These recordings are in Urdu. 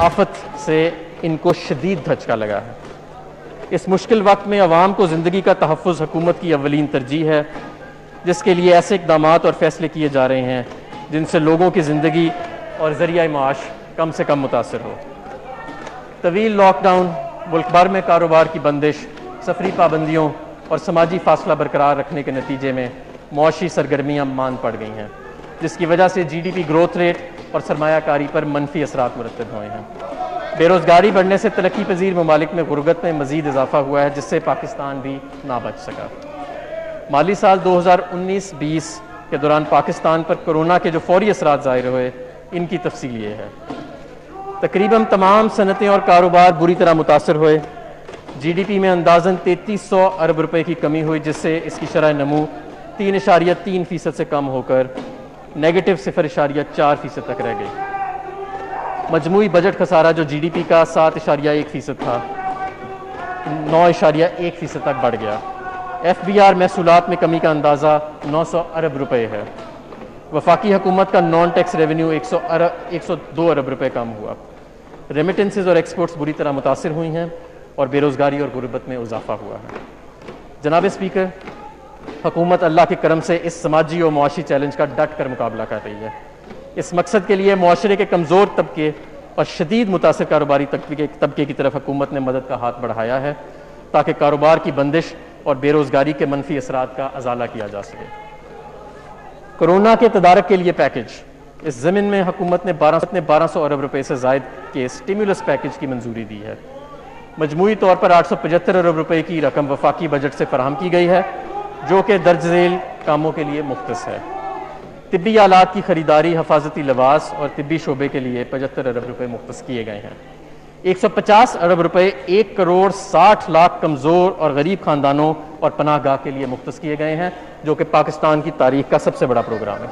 آفت سے ان کو شدید دھچکا لگا ہے۔ اس مشکل وقت میں عوام کو زندگی کا تحفظ حکومت کی اولین ترجیح ہے، جس کے لیے ایسے اقدامات اور فیصلے کیے جا رہے ہیں جن سے لوگوں کی زندگی اور ذریعہ معاش کم سے کم متاثر ہو۔ طویل لاک ڈاؤن، ملک بھر میں کاروبار کی بندش، سفری پابندیوں اور سماجی فاصلہ برقرار رکھنے کے نتیجے میں معاشی سرگرمیاں ماند پڑ گئی ہیں، جس کی وجہ سے G D P growth rate اور سرمایہ کاری پر منفی اثرات مرتب ہوئے ہیں۔ بے روزگاری بڑھنے سے ترقی پذیر ممالک میں غربت میں مزید اضافہ ہوا ہے، جس سے پاکستان بھی نہ بچ سکا۔ مالی سال 2019-20 کے دوران پاکستان پر کورونا کے جو فوری اثرات ظاہر ہوئے، ان کی تفصیل یہ ہے۔ تقریباً تمام صنعتیں اور کاروبار بری طرح متاثر ہوئے۔ جی ڈی پی میں اندازاً 3300 ارب روپے کی کمی ہوئی، جس سے اس کی شرح نمو 3.3% سے کم ہو کر نیگیٹو 0.4% تک رہ گئی۔ مجموعی بجٹ خسارہ جو جی ڈی پی کا 7.1% تھا، 9.1% تک بڑھ گیا۔ ایف بی آر محصولات میں کمی کا اندازہ 900 ارب روپے ہے۔ وفاقی حکومت کا نان ٹیکس ریونیو 102 ارب روپے کم ہوا۔ ریمیٹنسز اور ایکسپورٹس بری طرح متاثر ہوئی ہیں اور بے روزگاری اور غربت میں اضافہ ہوا ہے۔ جناب اسپیکر، حکومت اللہ کے کرم سے اس سماجی اور معاشی چیلنج کا ڈٹ کر مقابلہ کر رہی ہے۔ اس مقصد کے لیے معاشرے کے کمزور طبقے اور شدید متاثر کاروباری طبقے کی طرف حکومت نے مدد کا ہاتھ بڑھایا ہے، تاکہ کاروبار کی بندش اور بے روزگاری کے منفی اثرات کا ازالہ کیا جا سکے۔ کورونا کے تدارک کے لیے پیکج، اس ضمن میں حکومت نے 1200 ارب روپے سے زائد کے سٹیمولس پیکج کی منظوری دی ہے۔ مجموعی طور پر 875 ارب روپے کی رقم وفاقی بجٹ سے فراہم کی گئی ہے، جو کہ درج ذیل کاموں کے لیے مختص ہے۔ طبی آلات کی خریداری، حفاظتی لباس اور طبی شعبے کے لیے 75 ارب روپے مختص کیے گئے ہیں۔ 150 ارب روپے 1 کروڑ 60 لاکھ کمزور اور غریب خاندانوں اور پناہ گاہ کے لیے مختص کیے گئے ہیں، جو کہ پاکستان کی تاریخ کا سب سے بڑا پروگرام ہے۔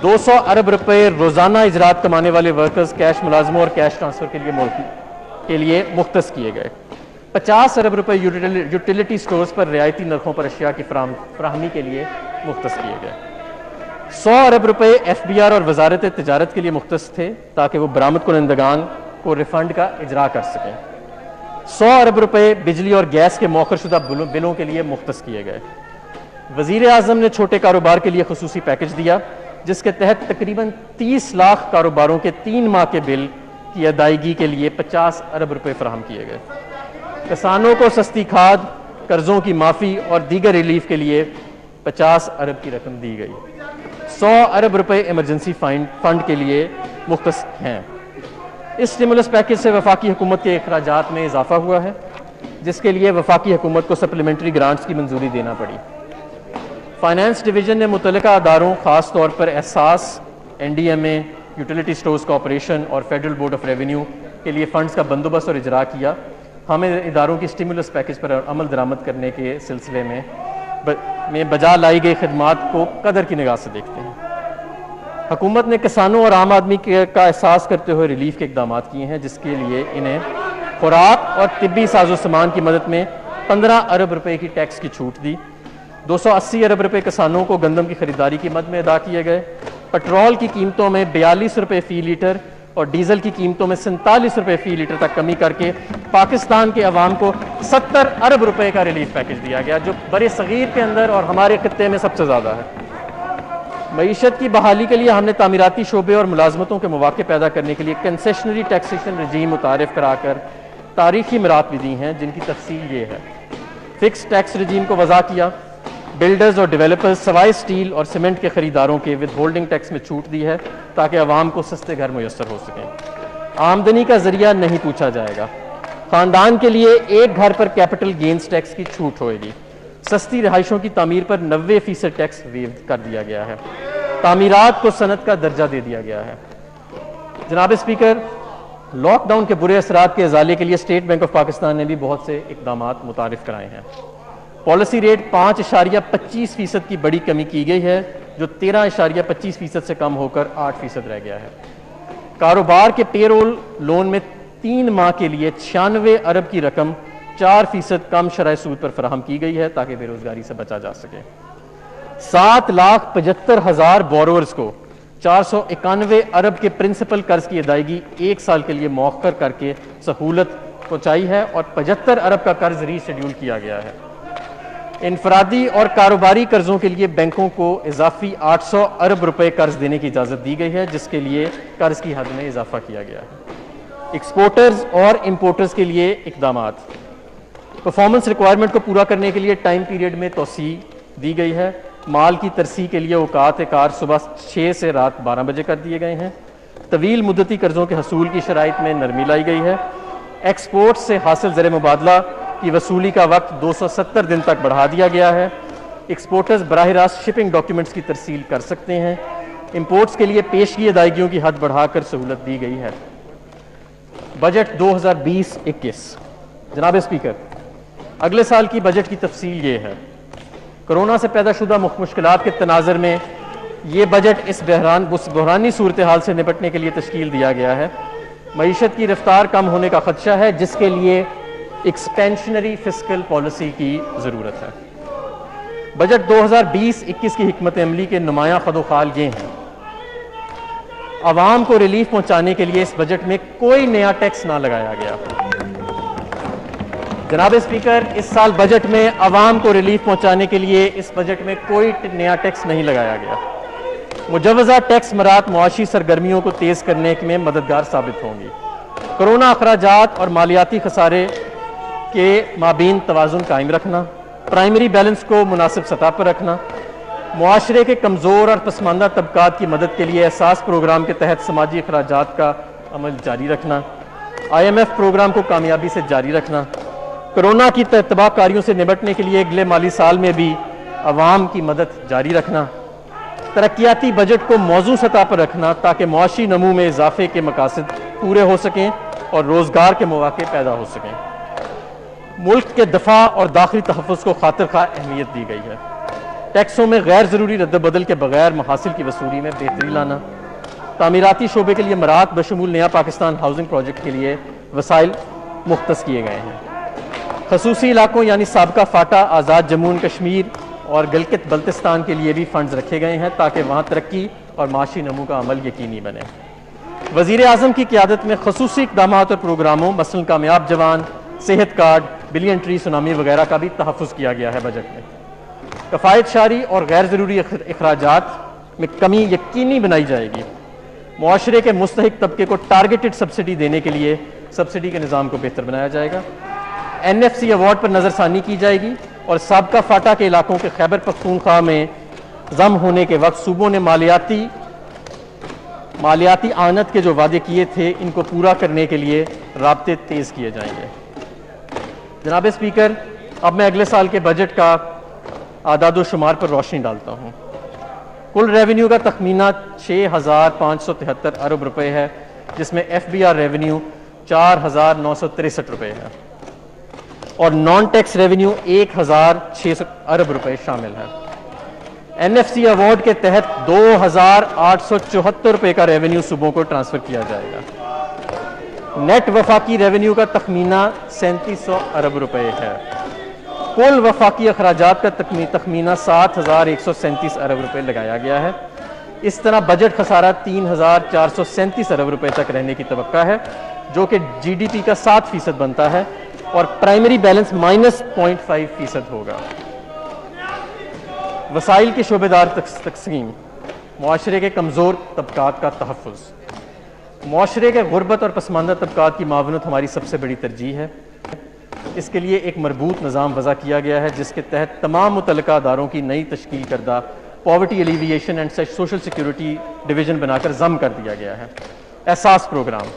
200 ارب روپے روزانہ اجرات کمانے والے ورکرز، کیش ملازموں اور کیش ٹرانسفر کے لیے مختص کیے گئے۔ 50 ارب روپے یوٹیلیٹی سٹورز پر رعایتی نرخوں پر اشیاء کی فراہمی کے لیے مختص کیے گئے۔ 100 ارب روپے ایف بی آر اور وزارت تجارت کے لیے مختص تھے، تاکہ وہ برآمد کنندگان کو ریفنڈ کا اجرا کر سکیں۔ 100 ارب روپے بجلی اور گیس کے مؤخر شدہ بلوں کے لیے مختص کیے گئے۔ وزیر اعظم نے چھوٹے کاروبار کے لیے خصوصی پیکج دیا، جس کے تحت تقریباً 30 لاکھ کاروباروں کے 3 ماہ کے بل کی ادائیگی کے لیے 50 ارب روپے فراہم کیے گئے۔ کسانوں کو سستی کھاد، قرضوں کی معافی اور دیگر ریلیف کے لیے 50 ارب کی رقم دی گئی۔ 100 ارب روپے ایمرجنسی فنڈ کے لیے مختص ہیں۔ اس سٹیمولس پیکج سے وفاقی حکومت کے اخراجات میں اضافہ ہوا ہے، جس کے لیے وفاقی حکومت کو سپلیمنٹری گرانٹس کی منظوری دینا پڑی۔ فائنانس ڈویژن نے متعلقہ اداروں، خاص طور پر احساس، این ڈی ایم اے، یوٹیلیٹی سٹورز کارپوریشن اور فیڈرل بورڈ آف ریونیو کے لیے فنڈز کا بندوبست اور اجرا کیا۔ ہم اداروں کی سٹیمولس پیکج پر عمل درآمد کرنے کے سلسلے میں بجا لائی گئی خدمات کو قدر کی نگاہ سے دیکھتے ہیں۔ حکومت نے کسانوں اور عام آدمی کا احساس کرتے ہوئے ریلیف کے اقدامات کیے ہیں، جس کے لیے انہیں خوراک اور طبی ساز و سامان کی مدد میں 15 ارب روپے کی ٹیکس کی چھوٹ دی۔ 280 ارب روپے کسانوں کو گندم کی خریداری کی مد میں ادا کیے گئے۔ پٹرول کی قیمتوں میں 42 روپے فی لیٹر اور ڈیزل کی قیمتوں میں 47 روپے فی لیٹر تک کمی کر کے پاکستان کے عوام کو 70 ارب روپے کا ریلیف پیکج دیا گیا، جو بر صغیر کے اندر اور ہمارے خطے میں سب سے زیادہ ہے۔ معیشت کی بحالی کے لیے ہم نے تعمیراتی شعبے اور ملازمتوں کے مواقع پیدا کرنے کے لیے کنسیشنری ٹیکسیشن رجیم متعارف کرا کر تاریخی مراعات بھی دی ہیں، جن کی تفصیل یہ ہے۔ فکس ٹیکس رجیم کو وضع کیا۔ بلڈرز اور ڈیولپرز سوائے سٹیل اور سیمنٹ کے خریداروں کے ود ہولڈنگ ٹیکس میں چھوٹ دی ہے، تاکہ عوام کو سستے گھر میسر ہو سکیں۔ آمدنی کا ذریعہ نہیں پوچھا جائے گا۔ خاندان کے لیے ایک گھر پر کیپٹل گینز ٹیکس کی چھوٹ ہوئے گی۔ سستی رہائشوں کی تعمیر پر 90% ٹیکس ویو کر دیا گیا ہے۔ تعمیرات کو صنعت کا درجہ دے دیا گیا ہے۔ جناب اسپیکر، لاک ڈاؤن کے برے اثرات کے ازالے کے لیے اسٹیٹ بینک آف پاکستان نے بھی بہت سے اقدامات متعارف کرائے ہیں۔ پالیسی ریٹ 5.25% کی بڑی کمی کی گئی ہے، جو 13.25% سے کم ہو کر 8% رہ گیا ہے۔ کاروبار کے پے رول لون میں 3 ماہ کے لیے 96 ارب کی رقم 4% کم شرح سود پر فراہم کی گئی ہے، تاکہ بے روزگاری سے بچا جا سکے۔ 7,75,000 بورورز کو 491 ارب کے پرنسپل قرض کی ادائیگی 1 سال کے لیے مؤخر کر کے سہولت پہنچائی ہے اور 75 ارب کا قرض ری شیڈیول کیا گیا ہے۔ انفرادی اور کاروباری قرضوں کے لیے بینکوں کو اضافی 800 ارب روپے قرض دینے کی اجازت دی گئی ہے، جس کے لیے قرض کی حد میں اضافہ کیا گیا ہے۔ ایکسپورٹرز اور امپورٹرز کے لیے اقدامات، پرفارمنس ریکوائرمنٹ کو پورا کرنے کے لیے ٹائم پیریڈ میں توسیع دی گئی ہے۔ مال کی ترسیح کے لیے اوقات کار صبح 6 سے رات 12 بجے کر دیے گئے ہیں۔ طویل مدتی قرضوں کے حصول کی شرائط میں نرمی لائی گئی ہے۔ ایکسپورٹ سے حاصل زر مبادلہ کی وصولی کا وقت 270 دن تک بڑھا دیا گیا ہے۔ ایکسپورٹرز براہ راست شپنگ ڈاکیومنٹس کی ترسیل کر سکتے ہیں۔ امپورٹس کے لیے پیشگی ادائیگیوں کی حد بڑھا کر سہولت دی گئی ہے۔ بجٹ 2020-21 جناب اسپیکر، اگلے سال کی بجٹ کی تفصیل یہ ہے۔ کرونا سے پیدا شدہ مشکلات کے تناظر میں یہ بجٹ اس بحرانی صورتحال سے نپٹنے کے لیے تشکیل دیا گیا ہے۔ معیشت کی رفتار کم ہونے کا خدشہ ہے، جس کے لیے ایکسپینشنری فسکل پالیسی کی ضرورت ہے۔ بجٹ 2020-21 کی حکمت عملی کے نمایاں خد و خال یہ ہیں۔ عوام کو ریلیف پہنچانے کے لیے اس بجٹ میں کوئی نیا ٹیکس نہ لگایا گیا۔ جناب اسپیکر، اس سال بجٹ میں عوام کو ریلیف پہنچانے کے لیے اس بجٹ میں کوئی نیا ٹیکس نہیں لگایا گیا۔ مجوزہ ٹیکس مرات معاشی سرگرمیوں کو تیز کرنے میں مددگار ثابت ہوں گی۔ کرونا اخراجات اور مالیاتی خسارے کے مابین توازن قائم رکھنا، پرائمری بیلنس کو مناسب سطح پر رکھنا، معاشرے کے کمزور اور پسماندہ طبقات کی مدد کے لیے احساس پروگرام کے تحت سماجی اخراجات کا عمل جاری رکھنا، IMF پروگرام کو کامیابی سے جاری رکھنا، کرونا کی تباہ کاریوں سے نمٹنے کے لیے اگلے مالی سال میں بھی عوام کی مدد جاری رکھنا، ترقیاتی بجٹ کو موزوں سطح پر رکھنا تاکہ معاشی نمو میں اضافے کے مقاصد پورے ہو سکیں اور روزگار کے مواقع پیدا ہو سکیں۔ ملک کے دفاع اور داخلی تحفظ کو خاطر خواہ اہمیت دی گئی ہے۔ ٹیکسوں میں غیر ضروری رد و بدل کے بغیر محاصل کی وصولی میں بہتری لانا، تعمیراتی شعبے کے لیے مراعات بشمول نیا پاکستان ہاؤسنگ پروجیکٹ کے لیے وسائل مختص کیے گئے ہیں۔ خصوصی علاقوں یعنی سابقہ فاٹا، آزاد جموں کشمیر اور گلگت بلتستان کے لیے بھی فنڈز رکھے گئے ہیں تاکہ وہاں ترقی اور معاشی نمو کا عمل یقینی بنے۔ وزیر اعظم کی قیادت میں خصوصی اقدامات اور پروگراموں مثلاً کامیاب جوان، صحت کارڈ، بلین ٹری سونامی وغیرہ کا بھی تحفظ کیا گیا ہے بجٹ میں۔ کفایت شاری اور غیر ضروری اخراجات میں کمی یقینی بنائی جائے گی۔ معاشرے کے مستحق طبقے کو ٹارگیٹڈ سبسڈی دینے کے لیے سبسڈی کے نظام کو بہتر بنایا جائے گا۔ NFC ایوارڈ پر نظر ثانی کی جائے گی اور سابقہ فاٹا کے علاقوں کے خیبر پختونخوا میں ضم ہونے کے وقت صوبوں نے مالیاتی آنت کے جو وعدے کیے تھے ان کو پورا کرنے کے لیے رابطے تیز کیے جائیں گے۔ جناب اسپیکر، اب میں اگلے سال کے بجٹ کا اعداد و شمار پر روشنی ڈالتا ہوں۔ کل ریونیو کا تخمینہ 6,573 ارب روپے ہے، جس میں FBR ریونیو 4,963 روپے ہے اور نان ٹیکس ریونیو 1,600 ارب روپے شامل ہے۔ NFC ایوارڈ کے تحت 2,874 روپے کا ریونیو صوبوں کو ٹرانسفر کیا جائے گا۔ نیٹ وفاقی ریونیو کا تخمینہ 3,700 ارب روپے ہے۔ کل وفاقی اخراجات کا تخمینہ 7,137 ارب روپے لگایا گیا ہے۔ اس طرح بجٹ خسارہ 3,437 ارب روپے تک رہنے کی توقع ہے، جو کہ GDP کا 7% بنتا ہے اور پرائمری بیلنس -0.5% ہوگا۔ وسائل کی شعبے دار تقسیم، معاشرے کے کمزور طبقات کا تحفظ۔ معاشرے کے غربت اور پسماندہ طبقات کی معاونت ہماری سب سے بڑی ترجیح ہے۔ اس کے لیے ایک مربوط نظام وضع کیا گیا ہے جس کے تحت تمام متعلقہ اداروں کی نئی تشکیل کردہ poverty alleviation and social security division بنا کر ضم کر دیا گیا ہے۔ احساس پروگرام،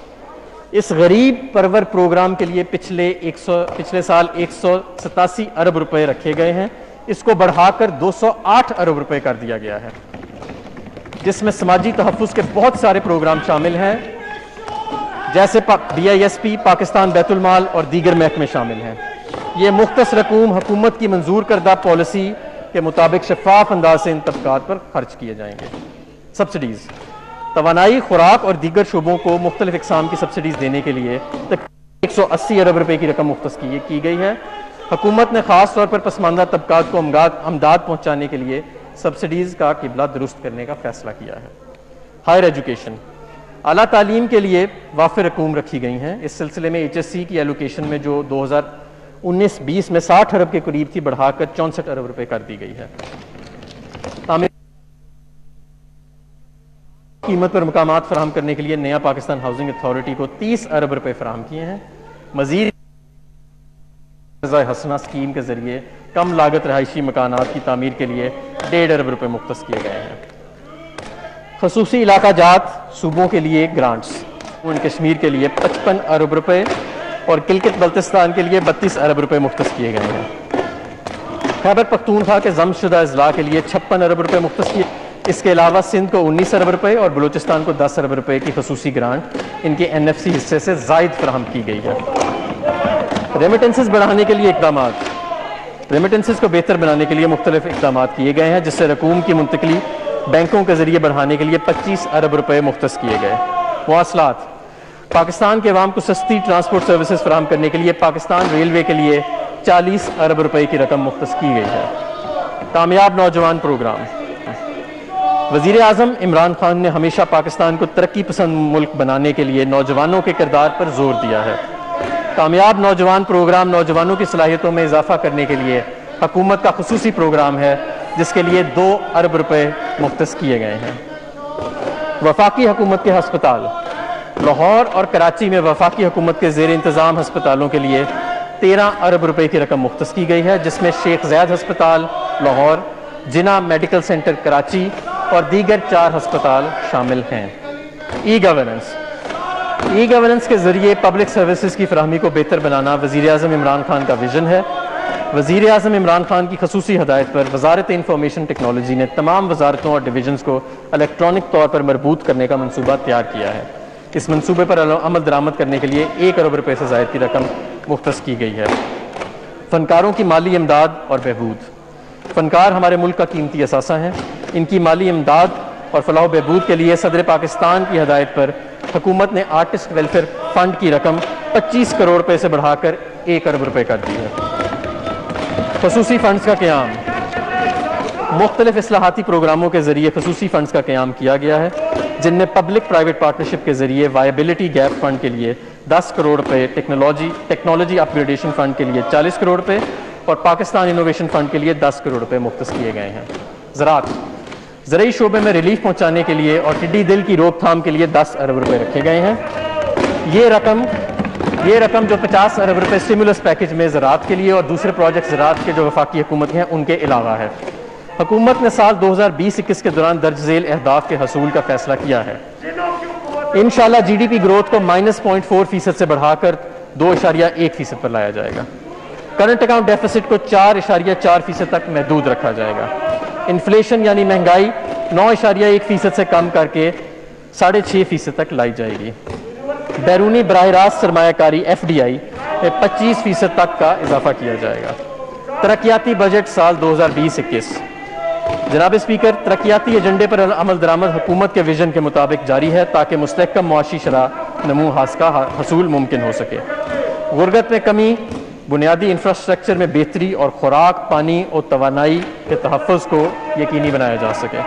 اس غریب پرور پروگرام کے لیے پچھلے سال 187 ارب روپے رکھے گئے ہیں، اس کو بڑھا کر 208 ارب روپے کر دیا گیا ہے، جس میں سماجی تحفظ کے بہت سارے پروگرام شامل ہیں جیسے BISP، پاکستان بیت المال اور دیگر محکمے شامل ہیں۔ یہ مختص رقوم حکومت کی منظور کردہ پالیسی کے مطابق شفاف انداز سے ان طبقات پر خرچ کیے جائیں گے۔ سبسڈیز، توانائی، خوراک اور دیگر شعبوں کو مختلف اقسام کی سبسڈیز دینے کے لیے تقریباً 180 ارب روپے کی رقم مختص کی گئی ہے۔ حکومت نے خاص طور پر پسماندہ طبقات کو امداد پہنچانے کے لیے سبسڈیز کا قبلہ درست کرنے کا فیصلہ کیا ہے۔ ہائر ایجوکیشن، اعلیٰ تعلیم کے لیے وافر رقوم رکھی گئی ہیں. اس سلسلے میں ایچ ایس سی کی ایلوکیشن میں جو 2019-20 میں 60 ارب کے قریب تھی بڑھا کر 64 ارب روپے کر دی گئی ہے. قیمت پر مقامات فراہم کرنے کے لیے نیا پاکستان ہاؤسنگ اتھارٹی کو 30 ارب روپے فراہم کیے ہیں. مزید حسنہ اسکیم کے ذریعے کم لاگت رہائشی مکانات کی تعمیر کے لیے 1.5 ارب روپے مختص کیے گئے ہیں. خصوصی علاقہ جات صوبوں کے لیے گرانٹس، کشمیر کے لیے 55 ارب روپے اور گلگت بلتستان کے لیے 32 ارب روپے مختص کیے گئے ہیں. خیبر پختونخوا کے ضم شدہ اضلاع کے لیے 56 ارب روپے مختص کیے. اس کے علاوہ سندھ کو 19 ارب روپے اور بلوچستان کو 10 ارب روپے کی خصوصی گرانٹ ان کے این ایف سی حصے سے زائد فراہم کی گئی ہے. ریمیٹنسز بڑھانے کے لیے اقدامات، ریمیٹنسز کو بہتر بنانے کے لیے مختلف اقدامات کیے گئے ہیں، جس سے رقوم کی منتقلی بینکوں کے ذریعے بڑھانے کے لیے 25 ارب روپے مختص کیے گئے. مواصلات، پاکستان کے عوام کو سستی ٹرانسپورٹ سروسز فراہم کرنے کے لیے پاکستان ریلوے کے لیے 40 ارب روپے کی رقم مختص کی گئی ہے. کامیاب نوجوان پروگرام، وزیر اعظم عمران خان نے ہمیشہ پاکستان کو ترقی پسند ملک بنانے کے لیے نوجوانوں کے کردار پر زور دیا ہے. کامیاب نوجوان پروگرام نوجوانوں کی صلاحیتوں میں اضافہ کرنے کے لیے حکومت کا خصوصی پروگرام ہے، جس کے لیے 2 ارب روپے مختص کیے گئے ہیں. وفاقی حکومت کے ہسپتال، لاہور اور کراچی میں وفاقی حکومت کے زیر انتظام ہسپتالوں کے لیے 13 ارب روپے کی رقم مختص کی گئی ہے، جس میں شیخ زید ہسپتال لاہور، جناح میڈیکل سینٹر کراچی اور دیگر 4 ہسپتال شامل ہیں. ای گورننس کے ذریعے پبلک سروسز کی فراہمی کو بہتر بنانا وزیر اعظم عمران خان کا ویژن ہے. وزیر اعظم عمران خان کی خصوصی ہدایت پر وزارت انفارمیشن ٹیکنالوجی نے تمام وزارتوں اور ڈویژنز کو الیکٹرانک طور پر مربوط کرنے کا منصوبہ تیار کیا ہے. اس منصوبے پر عمل درآمد کرنے کے لیے 1 ارب روپے سے زائد کی رقم مختص کی گئی ہے. فنکاروں کی مالی امداد اور بہبود، فنکار ہمارے ملک کا قیمتی اثاثہ ہیں. ان کی مالی امداد اور فلاح و بہبود کے لیے صدر پاکستان کی ہدایت پر حکومت نے آرٹسٹ ویلفیئر فنڈ کی رقم 25 کروڑ روپے سے بڑھا کر 1 ارب روپے کر دی ہے. خصوصی فنڈز کا قیام، مختلف اصلاحاتی پروگراموں کے ذریعے خصوصی فنڈز کا قیام کیا گیا ہے، جن میں پبلک پرائیویٹ پارٹنرشپ کے ذریعے وائبلٹی گیپ فنڈ کے لیے 10 کروڑ روپے، ٹیکنالوجی اپ گریڈیشن فنڈ کے لیے 40 کروڑ روپے اور پاکستان انوویشن فنڈ کے لیے 10 کروڑ روپے مختص کیے گئے ہیں. زراعت، زرعی شعبے میں ریلیف پہنچانے کے لیے اور ٹڈی دل کی روک تھام کے لیے 10 ارب روپے رکھے گئے ہیں. یہ رقم جو 50 ارب روپے اسٹیمولس پیکج میں زراعت کے لیے اور دوسرے پروجیکٹ زراعت کے جو وفاقی حکومت ہیں ان کے علاوہ ہے. حکومت نے سال 2020-21 کے دوران درج ذیل اہداف کے حصول کا فیصلہ کیا ہے. انشاءاللہ جی ڈی پی گروتھ کو -0.4% سے بڑھا کر 2.1% پر لایا جائے گا. کرنٹ اکاؤنٹ ڈیفیسٹ کو 4.4% تک محدود رکھا جائے گا. انفلیشن یعنی مہنگائی 9.1% سے کم کر کے 6.5% تک لائی جائے گی. بیرونی براہ راست سرمایہ کاری ایف ڈی آئی میں 25% تک کا اضافہ کیا جائے گا. ترقیاتی بجٹ سال 2020-21. جناب اسپیکر، ترقیاتی ایجنڈے پر عمل درآمد حکومت کے ویژن کے مطابق جاری ہے تاکہ مستحکم معاشی شرح نمو کا حصول ممکن ہو سکے. غربت میں کمی، بنیادی انفراسٹرکچر میں بہتری اور خوراک، پانی اور توانائی کے تحفظ کو یقینی بنایا جا سکے.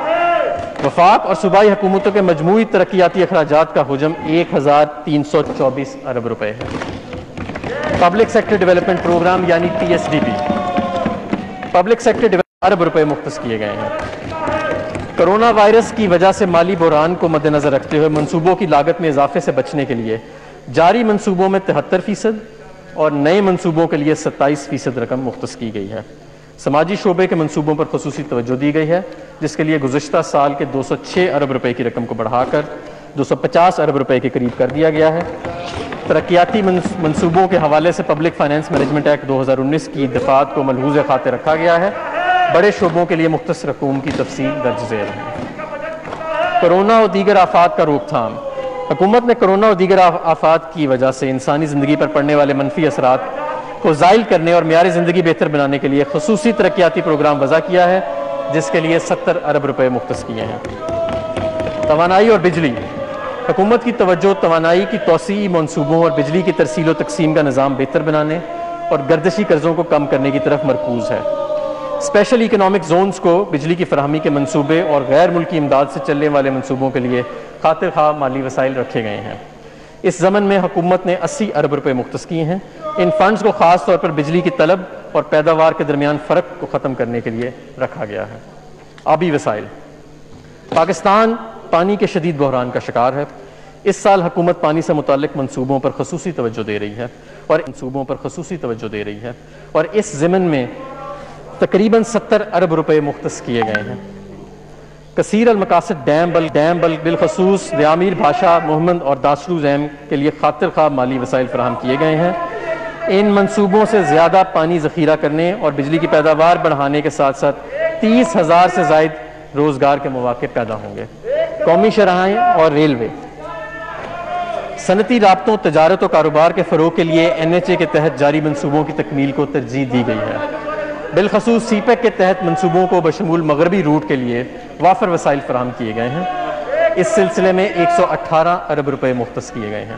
وفاق اور صوبائی حکومتوں کے مجموعی ترقیاتی اخراجات کا حجم 1324 ارب روپے ہے. پبلک سیکٹر ڈیولپمنٹ پروگرام یعنی P S D P, public sector ارب روپے مختص کیے گئے ہیں. کرونا وائرس کی وجہ سے مالی بحران کو مد نظر رکھتے ہوئے منصوبوں کی لاگت میں اضافے سے بچنے کے لیے جاری منصوبوں میں 73% اور نئے منصوبوں کے لیے 27% رقم مختص کی گئی ہے. سماجی شعبے کے منصوبوں پر خصوصی توجہ دی گئی ہے، جس کے لیے گزشتہ سال کے 206 ارب روپے کی رقم کو بڑھا کر 250 ارب روپے کے قریب کر دیا گیا ہے. ترقیاتی منصوبوں کے حوالے سے پبلک فائنانس مینجمنٹ ایکٹ 2019 کی دفعات کو ملحوظ خاطر رکھا گیا ہے. بڑے شعبوں کے لیے مختص رقوم کی تفصیل درج ذیل ہے. کرونا اور دیگر آفات کا روک تھام. حکومت نے کرونا اور دیگر آفات کی وجہ سے انسانی زندگی پر پڑنے والے منفی اثرات کو زائل کرنے اور معیار زندگی بہتر بنانے کے لیے خصوصی ترقیاتی پروگرام وضع کیا ہے، جس کے لیے 70 ارب روپے مختص کیے ہیں. توانائی اور بجلی. حکومت کی توجہ توانائی کی توسیعی منصوبوں اور بجلی کی ترسیل و تقسیم کا نظام بہتر بنانے اور گردشی قرضوں کو کم کرنے کی طرف مرکوز ہے. اسپیشل اکنامک زونز کو بجلی کی فراہمی کے منصوبے اور غیر ملکی امداد سے چلنے والے منصوبوں کے لیے خاطر خواہ مالی وسائل رکھے گئے ہیں۔ اس ضمن میں حکومت نے 80 ارب روپے مختص کیے ہیں۔ ان فنڈز کو خاص طور پر بجلی کی طلب اور پیداوار کے درمیان فرق کو ختم کرنے کے لیے رکھا گیا ہے۔ آبی وسائل۔ پاکستان پانی کے شدید بحران کا شکار ہے۔ اس سال حکومت پانی سے متعلق منصوبوں پر خصوصی توجہ دے رہی ہے اور اس ضمن میں تقریباً 70 ارب روپے مختص کیے گئے ہیں۔ کثیر المقاصد ڈیم بالخصوص دیامیر بھاشا محمد اور داسلو زیم کے لیے خاطر خواہ مالی وسائل فراہم کیے گئے ہیں۔ ان منصوبوں سے زیادہ پانی ذخیرہ کرنے اور بجلی کی پیداوار بڑھانے کے ساتھ ساتھ 30,000 سے زائد روزگار کے مواقع پیدا ہوں گے۔ قومی شاہراہیں اور ریلوے۔ صنعتی رابطوں، تجارت و کاروبار کے فروغ کے لیے NHA کے تحت جاری منصوبوں کی تکمیل کو ترجیح دی گئی ہے۔ بالخصوص سی پیک کے تحت منصوبوں کو بشمول مغربی روٹ کے لیے وافر وسائل فراہم کیے گئے ہیں۔ اس سلسلے میں 118 ارب روپے مختص کیے گئے ہیں۔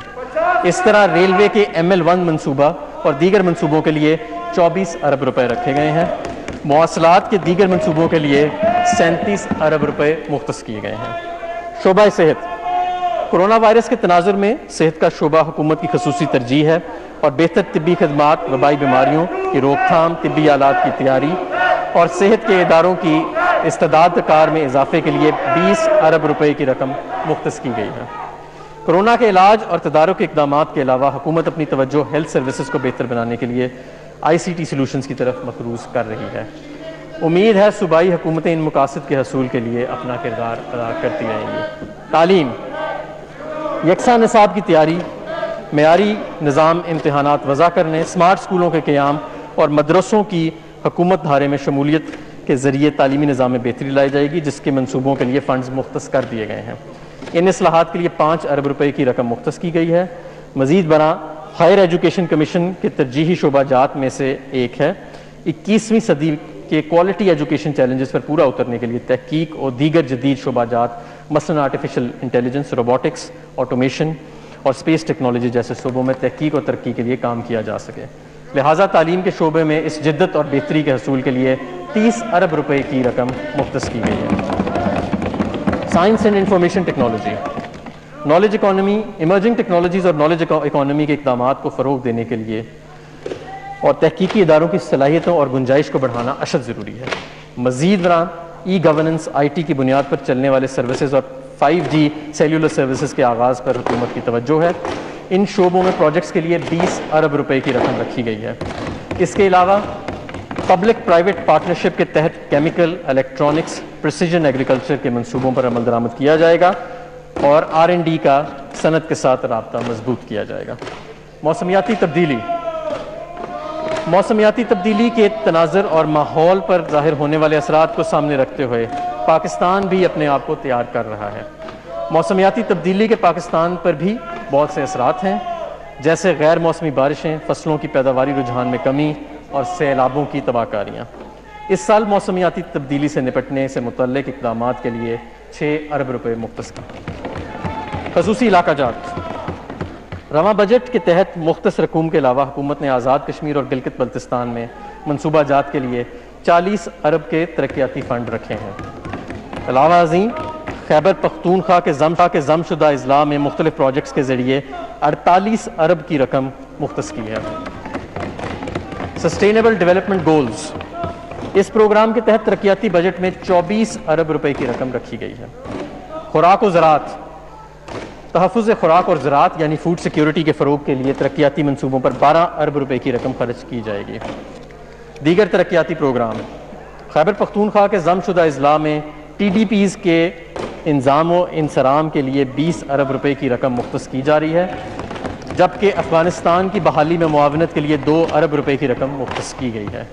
اس طرح ریلوے کے ML1 منصوبہ اور دیگر منصوبوں کے لیے 24 ارب روپے رکھے گئے ہیں۔ مواصلات کے دیگر منصوبوں کے لیے 37 ارب روپے مختص کیے گئے ہیں۔ شعبہ صحت۔ کرونا وائرس کے تناظر میں صحت کا شعبہ حکومت کی خصوصی ترجیح ہے اور بہتر طبی خدمات، وبائی بیماریوں کی روک تھام، طبی آلات کی تیاری اور صحت کے اداروں کی استعداد کار میں اضافے کے لیے 20 ارب روپے کی رقم مختص کی گئی ہے۔ کرونا کے علاج اور تدارک کے اقدامات کے علاوہ حکومت اپنی توجہ ہیلتھ سروسز کو بہتر بنانے کے لیے ICT سلوشنز کی طرف مقروض کر رہی ہے۔ امید ہے صوبائی حکومتیں ان مقاصد کے حصول کے لیے اپنا کردار ادا کرتی رہیں گی۔ تعلیم۔ یکساں نصاب کی تیاری، معیاری نظام امتحانات وضع کرنے، اسمارٹ اسکولوں کے قیام اور مدرسوں کی حکومت دھارے میں شمولیت کے ذریعے تعلیمی نظام میں بہتری لائی جائے گی، جس کے منصوبوں کے لیے فنڈز مختص کر دیے گئے ہیں۔ ان اصلاحات کے لیے 5 ارب روپے کی رقم مختص کی گئی ہے۔ مزید برآں ہائر ایجوکیشن کمیشن کے ترجیحی شعبہ جات میں سے ایک ہے۔ 21ویں صدی کے کوالٹی ایجوکیشن چیلنجز پر پورا اترنے کے لیے تحقیق اور دیگر جدید شعبہ جات مثلاً آرٹیفیشل انٹیلیجنس، روبوٹکس، آٹومیشن اور اسپیس ٹیکنالوجی جیسے شعبوں میں تحقیق اور ترقی کے لیے کام کیا جا سکے۔ لہٰذا تعلیم کے شعبے میں اس جدت اور بہتری کے حصول کے لیے 30 ارب روپے کی رقم مختص کی گئی ہے۔ Science and information technology. Knowledge economy, emerging technologies اور نالج اکانومی کے اقدامات کو فروغ دینے کے لیے اور تحقیقی اداروں کی صلاحیتوں اور گنجائش کو بڑھانا اشد ضروری ہے۔ مزید برآں ای گورننس، IT کی بنیاد پر چلنے والے سروسز اور 5G سیلولر سروسز کے آغاز پر حکومت کی توجہ ہے۔ ان شعبوں میں پروجیکٹس کے لیے 20 ارب روپے کی رقم رکھی گئی ہے۔ اس کے علاوہ پبلک پرائیویٹ پارٹنرشپ کے تحت کیمیکل، الیکٹرانکس، پریسیجن ایگریکلچر کے منصوبوں پر عمل درآمد کیا جائے گا اور R&D کا صنعت کے ساتھ رابطہ مضبوط کیا جائے گا۔ موسمیاتی تبدیلی۔ موسمیاتی تبدیلی کے تناظر اور ماحول پر ظاہر ہونے والے اثرات کو سامنے رکھتے ہوئے پاکستان بھی اپنے آپ کو تیار کر رہا ہے۔ موسمیاتی تبدیلی کے پاکستان پر بھی بہت سے اثرات ہیں، جیسے غیر موسمی بارشیں، فصلوں کی پیداواری رجحان میں کمی اور سیلابوں کی تباہ کاریاں۔ اس سال موسمیاتی تبدیلی سے نپٹنے سے متعلق اقدامات کے لیے 6 ارب روپے مختص کیے۔ خصوصی علاقہ جات۔ رواں بجٹ کے تحت مختص رقوم کے علاوہ حکومت نے آزاد کشمیر اور گلگت بلتستان میں منصوبہ جات کے لیے 40 ارب کے ترقیاتی فنڈ رکھے ہیں۔ علاوہ ازیں خیبر پختونخوا کے ضم شدہ اضلاع میں مختلف پروجیکٹس کے ذریعے 48 ارب کی رقم مختص کی ہے۔ Sustainable development goals. اس پروگرام کے تحت ترقیاتی بجٹ میں 24 ارب روپے کی رقم رکھی گئی ہے۔ خوراک و زراعت۔ تحفظ خوراک اور زراعت یعنی فوڈ سیکیورٹی کے فروغ کے لیے ترقیاتی منصوبوں پر 12 ارب روپے کی رقم خرچ کی جائے گی۔ دیگر ترقیاتی پروگرام۔ خیبر پختونخوا کے ضم شدہ اضلاع میں TDPs کے انضام و انصرام کے لیے 20 ارب روپے کی رقم مختص کی جا رہی ہے، جبکہ افغانستان کی بحالی میں معاونت کے لیے 2 ارب روپے کی رقم مختص کی گئی ہے۔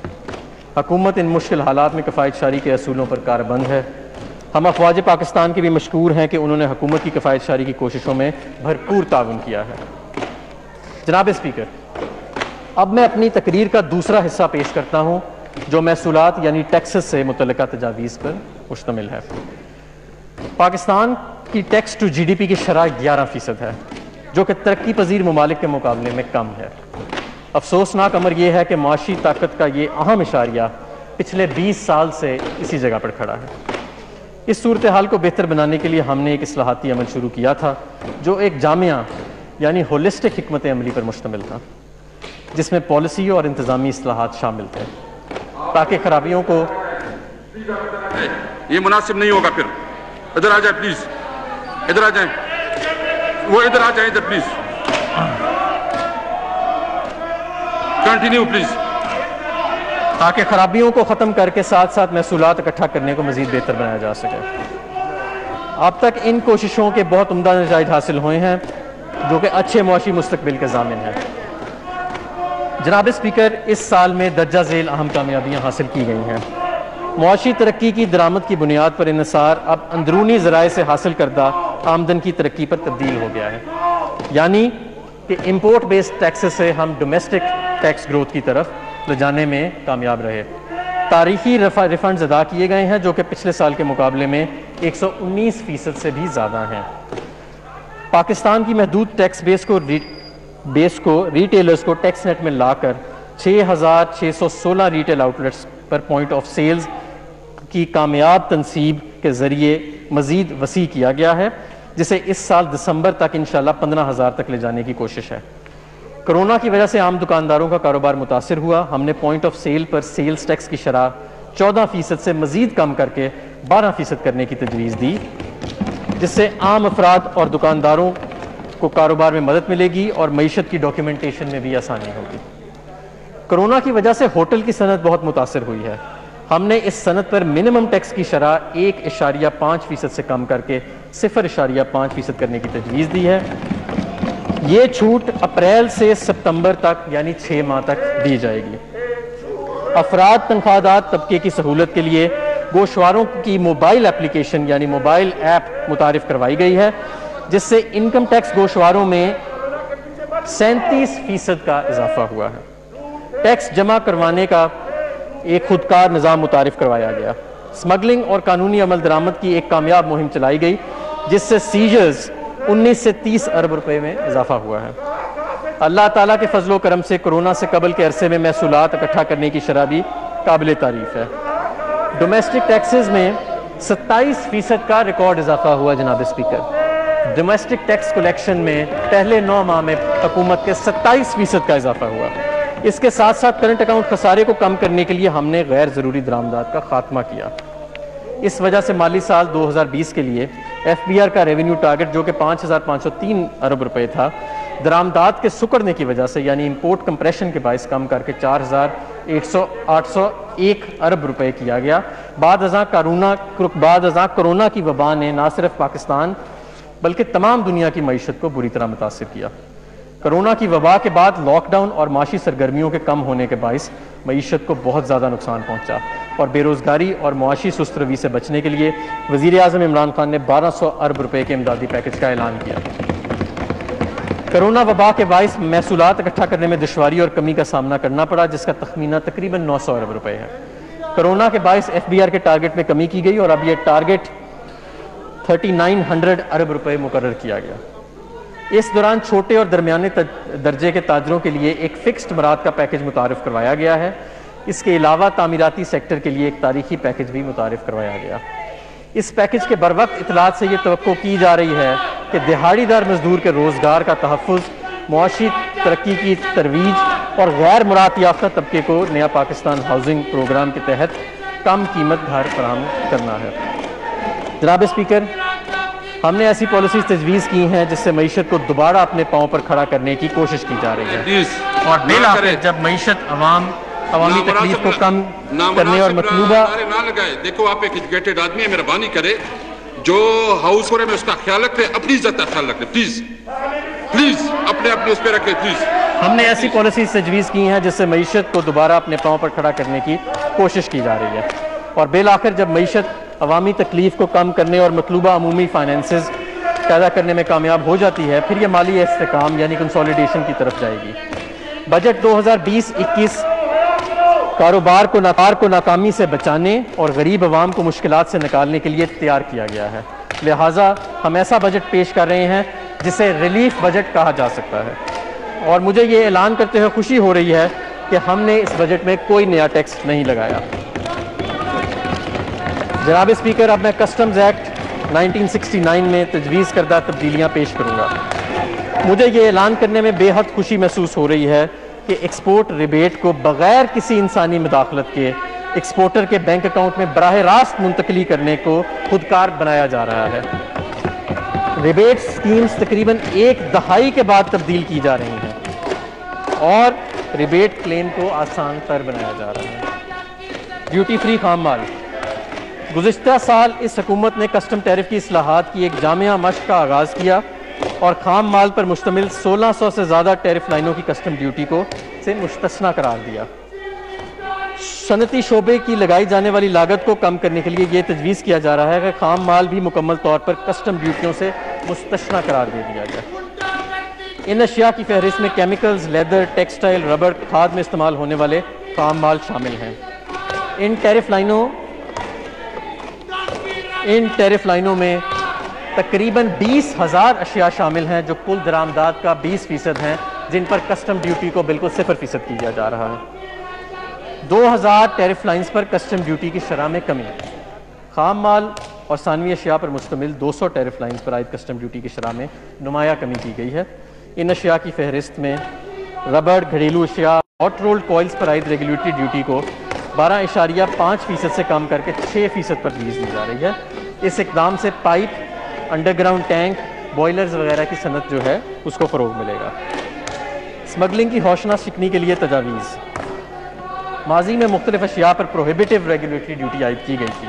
حکومت ان مشکل حالات میں کفایت شاری کے اصولوں پر کاربند ہے۔ ہم افواج پاکستان کے بھی مشکور ہیں کہ انہوں نے حکومت کی کفایت شاری کی کوششوں میں بھرپور تعاون کیا ہے۔ جناب اسپیکر، اب میں اپنی تقریر کا دوسرا حصہ پیش کرتا ہوں جو محصولات یعنی ٹیکسز سے متعلقہ تجاویز پر مشتمل ہے۔ پاکستان کی ٹیکس ٹو GDP کی شرح 11% ہے، جو کہ ترقی پذیر ممالک کے مقابلے میں کم ہے۔ افسوسناک امر یہ ہے کہ معاشی طاقت کا یہ اہم اشاریہ پچھلے 20 سال سے اسی جگہ پر کھڑا ہے۔ اس صورتحال کو بہتر بنانے کے لیے ہم نے ایک اصلاحاتی عمل شروع کیا تھا جو ایک جامعہ یعنی ہولسٹک حکمت عملی پر مشتمل تھا، جس میں پالیسی اور انتظامی اصلاحات شامل تھے تاکہ خرابیوں کو یہ مناسب نہیں ہوگا. پھر ادھر آ جائیں پلیز، ادھر آ جائیں، وہ ادھر آ جائیں، ادھر پلیز کنٹینیو پلیز. تاکہ خرابیوں کو ختم کر کے ساتھ ساتھ محصولات اکٹھا کرنے کو مزید بہتر بنایا جا سکے. اب تک ان کوششوں کے بہت عمدہ نتائج حاصل ہوئے ہیں جو کہ اچھے معاشی مستقبل کے ضامن ہیں. جناب اسپیکر، اس سال میں درجہ ذیل اہم کامیابیاں حاصل کی گئی ہیں. معاشی ترقی کی درآمد کی بنیاد پر انحصار اب اندرونی ذرائع سے حاصل کردہ آمدن کی ترقی پر تبدیل ہو گیا ہے، یعنی کہ امپورٹ بیسڈ ٹیکسز سے ہم ڈومیسٹک ٹیکس گروتھ کی طرف لے جانے میں کامیاب رہے. تاریخی ریفنڈز ادا کیے گئے ہیں جو کہ پچھلے سال کے مقابلے میں 119% سے بھی زیادہ ہیں. پاکستان کی محدود ٹیکس بیس کو ریٹیلرز کو ٹیکس نیٹ میں لا کر 6,616 ریٹیل آؤٹلیٹس پر پوائنٹ آف سیلز کی کامیاب تنصیب کے ذریعے مزید وسیع کیا گیا ہے، جسے اس سال دسمبر تک انشاءاللہ 15,000 تک لے جانے کی کوشش ہے. کرونا کی وجہ سے عام دکانداروں کا کاروبار متاثر ہوا. ہم نے پوائنٹ آف سیل پر سیلز ٹیکس کی شرح 14% سے مزید کم کر کے 12% کرنے کی تجویز دی، جس سے عام افراد اور دکانداروں کو کاروبار میں مدد ملے گی اور معیشت کی ڈاکیومنٹیشن میں بھی آسانی ہوگی. کرونا کی وجہ سے ہوٹل کی صنعت بہت متاثر ہوئی ہے. ہم نے اس صنعت پر منیمم ٹیکس کی شرح 1.5% سے کم کر کے 0.5% کرنے کی تجویز دی ہے. یہ چھوٹ اپریل سے ستمبر تک یعنی 6 ماہ تک دی جائے گی. افراد تنخواہ دار طبقے کی سہولت کے لیے گوشواروں کی موبائل اپلیکیشن یعنی موبائل ایپ متعارف کروائی گئی ہے، جس سے انکم ٹیکس گوشواروں میں 37% کا اضافہ ہوا ہے. ٹیکس جمع کروانے کا ایک خودکار نظام متعارف کروایا گیا. سمگلنگ اور قانونی عمل درآمد کی ایک کامیاب مہم چلائی گئی جس سے سیجرز 19 سے 30 ارب روپے میں اضافہ ہوا ہے. اللہ تعالیٰ کے فضل و کرم سے کرونا سے قبل کے عرصے میں محصولات اکٹھا کرنے کی شرح بھی قابل تعریف ہے. ڈومیسٹک ٹیکسز میں 27% کا ریکارڈ اضافہ ہوا. جناب اسپیکر، ڈومیسٹک ٹیکس کلیکشن میں پہلے 9 ماہ میں حکومت کے 27% کا اضافہ ہوا. اس کے ساتھ ساتھ کرنٹ اکاؤنٹ خسارے کو کم کرنے کے لیے ہم نے غیر ضروری درآمدات کا خاتمہ کیا. اس وجہ سے مالی سال 2020 کے لیے ایف بی آر کا ریونیو ٹارگٹ جو کہ 5,503 ارب روپے تھا، درآمدات کے سکڑنے کی وجہ سے یعنی امپورٹ کمپریشن کے باعث کم کر کے 4,801 ارب روپے کیا گیا. بعد ازاں کرونا کی وبا نے نہ صرف پاکستان بلکہ تمام دنیا کی معیشت کو بری طرح متاثر کیا. کرونا کی وبا کے بعد لاک ڈاؤن اور معاشی سرگرمیوں کے کم ہونے کے باعث معیشت کو بہت زیادہ نقصان پہنچا اور بے روزگاری اور معاشی سست روی سے بچنے کے لیے وزیر اعظم عمران خان نے 1,200 ارب روپے کے امدادی پیکج کا اعلان کیا. کرونا وبا کے باعث محصولات اکٹھا کرنے میں دشواری اور کمی کا سامنا کرنا پڑا، جس کا تخمینہ تقریباً 900 ارب روپے ہے. کرونا کے باعث ایف بی آر کے ٹارگٹ میں کمی کی گئی اور اب یہ ٹارگٹ 3900 ارب روپے مقرر کیا گیا. اس دوران چھوٹے اور درمیانے درجے کے تاجروں کے لیے ایک فکسڈ مراد کا پیکج متعارف کروایا گیا ہے. اس کے علاوہ تعمیراتی سیکٹر کے لیے ایک تاریخی پیکج بھی متعارف کروایا گیا. اس پیکج کے بروقت اطلاعات سے یہ توقع کی جا رہی ہے کہ دہاڑی دار مزدور کے روزگار کا تحفظ، معاشی ترقی کی ترویج اور غیر مراعات یافتہ طبقے کو نیا پاکستان ہاؤسنگ پروگرام کے تحت کم قیمت گھر فراہم کرنا ہے. جناب اسپیکر، ہم نے ایسی پالیسیز تجویز کی ہیں جس سے معیشت کو دوبارہ اپنے پاؤں پر کھڑا کرنے کی کوشش کی جا رہی ہے اور بالآخر جب معیشت عوامی تکلیف کو کم کرنے اور مطلوبہ دیکھو آپ ایک ایجوکیٹڈ آدمی ہے، مہربانی کرے جو ہاؤس ہو رہے میں اس کا خیال رکھتے، اپنی عزت کا خیال رکھتے، پلیز اپنے اس پہ رکھے پلیز. ہم نے ایسی پالیسیز تجویز کی ہیں جس سے معیشت کو دوبارہ اپنے پاؤں پر کھڑا کرنے کی کوشش کی جا رہی ہے اور بالآخر جب معیشت عوامی تکلیف کو کم کرنے اور مطلوبہ عمومی فائنینسز پیدا کرنے میں کامیاب ہو جاتی ہے، پھر یہ مالی استحکام یعنی کنسولیڈیشن کی طرف جائے گی. بجٹ 2020-21 کاروبار کو ناکامی سے بچانے اور غریب عوام کو مشکلات سے نکالنے کے لیے تیار کیا گیا ہے. لہٰذا ہم ایسا بجٹ پیش کر رہے ہیں جسے ریلیف بجٹ کہا جا سکتا ہے اور مجھے یہ اعلان کرتے ہوئے خوشی ہو رہی ہے کہ ہم نے اس بجٹ میں کوئی نیا ٹیکس نہیں لگایا. جناب اسپیکر، اب میں کسٹمز ایکٹ 1969 میں تجویز کردہ تبدیلیاں پیش کروں گا۔ مجھے یہ اعلان کرنے میں بے حد خوشی محسوس ہو رہی ہے کہ ایکسپورٹ ریبیٹ کو بغیر کسی انسانی مداخلت کے ایکسپورٹر کے بینک اکاؤنٹ میں براہ راست منتقلی کرنے کو خودکار بنایا جا رہا ہے۔ ریبیٹ سکیمز تقریباً ایک دہائی کے بعد تبدیل کی جا رہی ہیں اور ریبیٹ کلیم کو آسان تر بنایا جا رہا ہے۔ ڈیوٹی فری خام مال۔ گزشتہ سال اس حکومت نے کسٹم ٹیرف کی اصلاحات کی ایک جامع مشق کا آغاز کیا اور خام مال پر مشتمل 1600 سے زیادہ ٹیرف لائنوں کی کسٹم ڈیوٹی کو سے مستثنی قرار دیا۔ صنعتی شعبے کی لگائی جانے والی لاگت کو کم کرنے کے لیے یہ تجویز کیا جا رہا ہے کہ خام مال بھی مکمل طور پر کسٹم ڈیوٹیوں سے مستثنی قرار دے دیا جائے۔ ان اشیاء کی فہرست میں کیمیکلز، لیدر، ٹیکسٹائل، ربڑ، کھاد میں استعمال ہونے والے خام مال شامل ہیں۔ ان ٹیرف لائنوں میں تقریباً 20,000 اشیاء شامل ہیں جو کل درآمدات کا 20% ہیں، جن پر کسٹم ڈیوٹی کو بالکل 0% کیا جا رہا ہے۔ 2000 ٹیرف لائنز پر کسٹم ڈیوٹی کی شرح میں کمی۔ خام مال اور ثانوی اشیاء پر مشتمل 200 ٹیرف لائنز پر عائد کسٹم ڈیوٹی کی شرح میں نمایاں کمی کی گئی ہے۔ ان اشیاء کی فہرست میں ربڑ، گھریلو اشیاء، ہاٹ رولڈ کوئلز پر عائد ریگولیٹری ڈیوٹی کو 12.5% سے کم کر کے 6% پر ریلیز دی جا رہی ہے۔ اس اقدام سے pipe, under ground tank, boilers وغیرہ کی صنعت جو ہے اس کو فروغ ملے گا۔ اسمگلنگ کی ہوشناک شکنی کے لیے تجاویز۔ ماضی میں مختلف اشیاء پر پروہیبیٹو ریگولیٹری ڈیوٹی عائد کی گئی تھی۔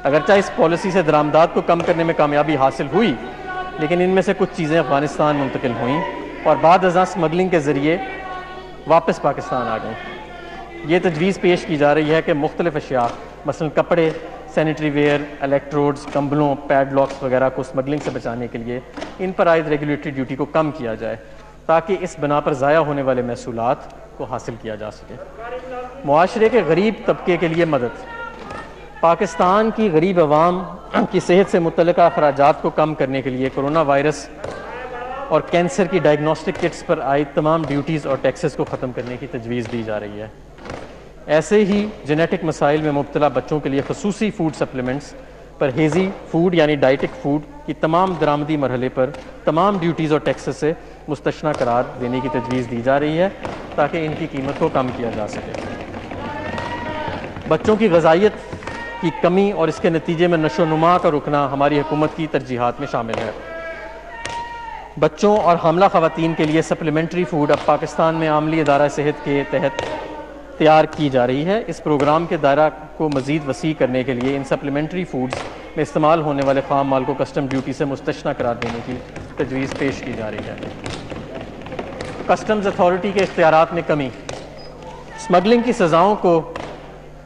اگرچہ اس پالیسی سے درآمدات کو کم کرنے میں کامیابی حاصل ہوئی، لیکن ان میں سے کچھ چیزیں افغانستان منتقل ہوئیں اور بعد ازاں اسمگلنگ کے ذریعے واپس پاکستان آ گئیں۔ یہ تجویز پیش کی جا رہی ہے کہ مختلف اشیاء مثلا کپڑے، سینیٹری ویئر، الیکٹروڈز، کمبلوں، پیڈ لاکس وغیرہ کو اسمگلنگ سے بچانے کے لیے ان پر عائد ریگولیٹری ڈیوٹی کو کم کیا جائے تاکہ اس بنا پر ضائع ہونے والے محصولات کو حاصل کیا جا سکے۔ معاشرے کے غریب طبقے کے لیے مدد۔ پاکستان کی غریب عوام کی صحت سے متعلقہ اخراجات کو کم کرنے کے لیے کرونا وائرس اور کینسر کی ڈائگنوسٹک کٹس پر عائد تمام ڈیوٹیز اور ٹیکسز کو ختم کرنے کی تجویز دی جا رہی ہے۔ ایسے ہی جینیٹک مسائل میں مبتلا بچوں کے لیے خصوصی فوڈ سپلیمنٹس پر ہیزی فوڈ یعنی ڈائٹک فوڈ کی تمام درآمدی مرحلے پر تمام ڈیوٹیز اور ٹیکسز سے مستثنی قرار دینے کی تجویز دی جا رہی ہے تاکہ ان کی قیمت کو کم کیا جا سکے۔ بچوں کی غذائیت کی کمی اور اس کے نتیجے میں نشو و نما کا رکنا ہماری حکومت کی ترجیحات میں شامل ہے۔ بچوں اور حاملہ خواتین کے لیے سپلیمنٹری فوڈ اب پاکستان میں عاملی ادارہ صحت کے تحت تیار کی جا رہی ہے۔ اس پروگرام کے دائرہ کو مزید وسیع کرنے کے لیے ان سپلیمنٹری فوڈز میں استعمال ہونے والے خام مال کو کسٹم ڈیوٹی سے مستثنی قرار دینے کی تجویز پیش کی جا رہی ہے۔ کسٹمز اتھارٹی کے اختیارات میں کمی۔ اسمگلنگ کی سزاؤں کو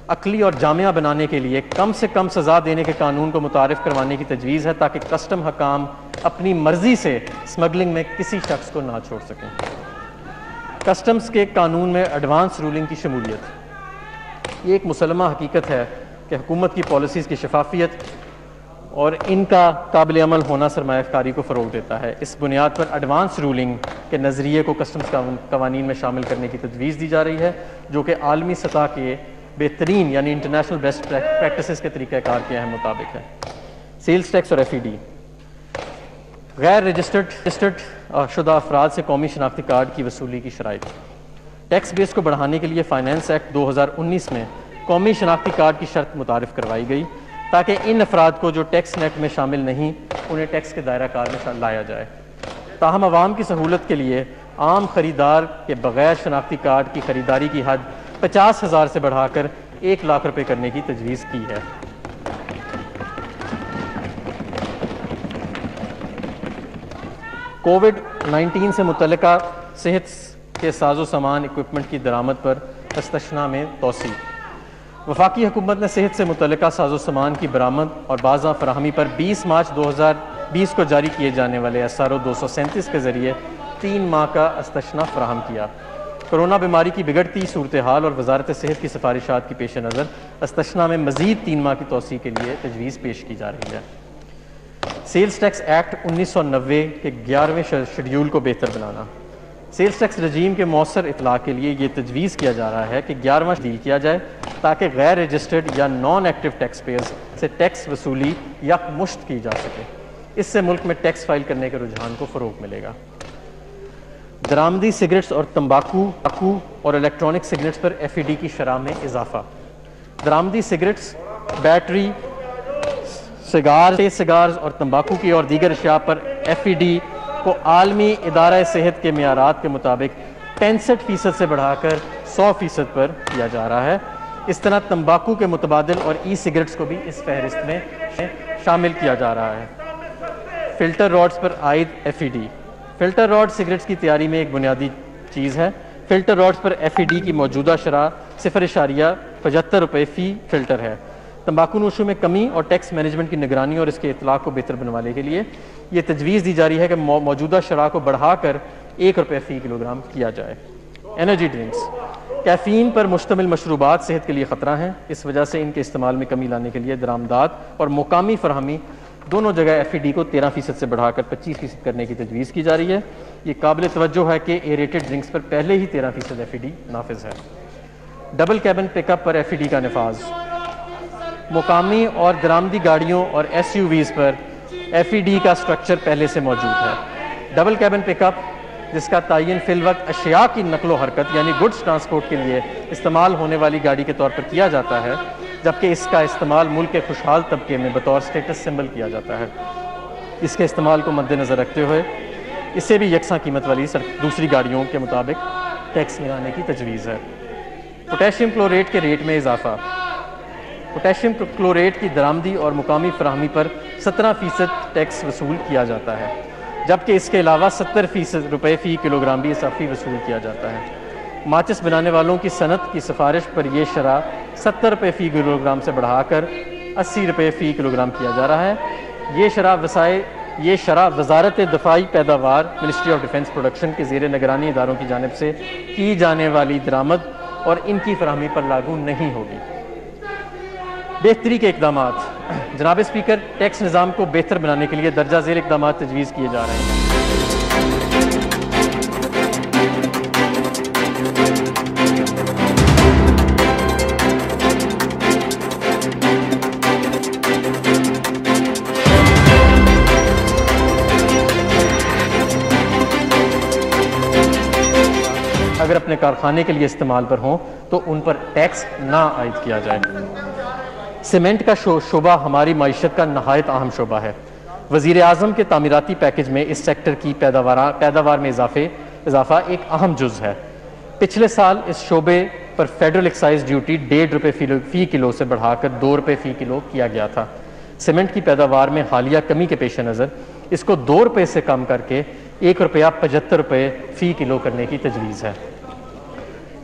عقلی اور جامعہ بنانے کے لیے کم سے کم سزا دینے کے قانون کو متعارف کروانے کی تجویز ہے تاکہ کسٹم حکام اپنی مرضی سے اسمگلنگ میں کسی شخص کو نہ چھوڑ سکیں۔ کسٹمز کے قانون میں ایڈوانس رولنگ کی شمولیت۔ یہ ایک مسلمہ حقیقت ہے کہ حکومت کی پالیسیز کی شفافیت اور ان کا قابل عمل ہونا سرمایہ کاری کو فروغ دیتا ہے۔ اس بنیاد پر ایڈوانس رولنگ کے نظریے کو کسٹمز قوانین میں شامل کرنے کی تجویز دی جا رہی ہے جو کہ عالمی سطح کے بہترین یعنی انٹرنیشنل بیسٹ پریکٹسز کے طریقہ کار کے اہم مطابق ہے۔ سیلز ٹیکس اور FED۔ غیر رجسٹرڈ شدہ افراد سے قومی شناختی کارڈ کی وصولی کی شرائط۔ ٹیکس بیس کو بڑھانے کے لیے فائنانس ایکٹ 2019 میں قومی شناختی کارڈ کی شرط متعارف کروائی گئی تاکہ ان افراد کو جو ٹیکس نیٹ میں شامل نہیں انہیں ٹیکس کے دائرہ کار میں لایا جائے۔ تاہم عوام کی سہولت کے لیے عام خریدار کے بغیر شناختی کارڈ کی خریداری کی حد 50,000 سے بڑھا کر 1 لاکھ روپے کرنے کی تجویز کی ہے۔ کووڈ-19 سے متعلقہ صحت کے ساز و سامان اکوپمنٹ کی درآمد پر استثناء میں توسیع۔ وفاقی حکومت نے صحت سے متعلقہ ساز و سامان کی برآمد اور بازاں فراہمی پر 20 مارچ 2020 کو جاری کیے جانے والے SRO 237 کے ذریعے 3 ماہ کا استثناء فراہم کیا۔ کرونا بیماری کی بگڑتی صورتحال اور وزارت صحت کی سفارشات کی پیش نظر استثناء میں مزید 3 ماہ کی توسیع کے لیے تجویز پیش کی جا رہی ہے۔ سیلز ٹیکس ایکٹ 1990 کے 11ویں شیڈیول کو بہتر بنانا۔ سیلز ٹیکس رجیم کے مؤثر اطلاق کے لیے یہ تجویز کیا جا رہا ہے کہ 11واں شیڈول کیا جائے تاکہ غیر رجسٹرڈ یا نان ایکٹیو ٹیکس پیئرز سے ٹیکس وصولی یکمشت کی جا سکے۔ اس سے ملک میں ٹیکس فائل کرنے کے رجحان کو فروغ ملے گا۔ درآمدی سگریٹس اور تمباکو اور الیکٹرانک سگریٹس پر FED کی شرح میں اضافہ۔ درآمدی سگریٹس، بیٹری، سگارز اور تمباکو کی اور دیگر اشیاء پر FED کو عالمی ادارہ صحت کے معیارات کے مطابق 65% سے بڑھا کر 100% پر کیا جا رہا ہے۔ اس طرح تمباکو کے متبادل اور سگریٹس کو بھی اس فہرست میں شامل کیا جا رہا ہے۔ فلٹر راڈز پر عائد FED۔ فلٹر راڈ سگریٹس کی تیاری میں ایک بنیادی چیز ہے۔ فلٹر راڈز پر FED کی موجودہ شرح 0.75 روپے فی فلٹر ہے۔ تمباکو نوشوں میں کمی اور ٹیکس مینجمنٹ کی نگرانی اور اس کے اطلاق کو بہتر بنوانے کے لیے یہ تجویز دی جا رہی ہے کہ موجودہ شرح کو بڑھا کر 1 روپے فی کلوگرام کیا جائے۔ انرجی ڈرنکس، کیفین پر مشتمل مشروبات صحت کے لیے خطرہ ہیں، اس وجہ سے ان کے استعمال میں کمی لانے کے لیے درآمدات اور مقامی فراہمی دونوں جگہ FED کو 13% سے بڑھا کر 25% کرنے کی تجویز کی جا رہی ہے۔ یہ قابل توجہ ہے کہ ایریٹڈ ڈرنکس پر پہلے ہی 13% FED نافذ ہے۔ ڈبل کیبن پک اپ پر FED کا نفاذ۔ مقامی اور درآمدی گاڑیوں اور SUVs پر FED کا سٹرکچر پہلے سے موجود ہے۔ ڈبل کیبن پک اپ، جس کا تعین فی الوقت اشیاء کی نقل و حرکت یعنی گڈز ٹرانسپورٹ کے لیے استعمال ہونے والی گاڑی کے طور پر کیا جاتا ہے، جبکہ اس کا استعمال ملک کے خوشحال طبقے میں بطور سٹیٹس سمبل کیا جاتا ہے۔ اس کے استعمال کو مد نظر رکھتے ہوئے اس سے بھی یکساں قیمت والی دوسری گاڑیوں کے مطابق ٹیکس لگانے کی تجویز ہے۔ پوٹیشیم کلوریٹ کے ریٹ میں اضافہ۔ پوٹیشیم کلوریٹ کی درآمدی اور مقامی فراہمی پر 17% ٹیکس وصول کیا جاتا ہے، جبکہ اس کے علاوہ 70 روپے فی کلوگرام بھی اضافی وصول کیا جاتا ہے۔ ماچس بنانے والوں کی صنعت کی سفارش پر یہ شرح 70 روپے فی کلوگرام سے بڑھا کر 80 روپے فی کلوگرام کیا جا رہا ہے۔ یہ شرح وزارت دفاعی پیداوار منسٹری آف ڈیفنس پروڈکشن کے زیر نگرانی اداروں کی جانب سے کی جانے والی درآمد اور ان کی فراہمی پر لاگو نہیں ہوگی۔ بہتری کے اقدامات۔ جناب اسپیکر، ٹیکس نظام کو بہتر بنانے کے لیے درجہ ذیل اقدامات تجویز کیے جا رہے ہیں۔ اگر اپنے کارخانے کے لیے استعمال پر ہوں تو ان پر ٹیکس نہ عائد کیا جائے۔ سیمنٹ کا شعبہ ہماری معیشت کا نہایت اہم شعبہ ہے۔ وزیر اعظم کے تعمیراتی پیکج میں اس سیکٹر کی پیداوار میں اضافہ ایک اہم جز ہے۔ پچھلے سال اس شعبے پر فیڈرل ایکسائز ڈیوٹی 1.5 روپے فی کلو سے بڑھا کر 2 روپے فی کلو کیا گیا تھا۔ سیمنٹ کی پیداوار میں حالیہ کمی کے پیش نظر اس کو 2 روپے سے کم کر کے 1.75 روپے فی کلو کرنے کی تجویز ہے۔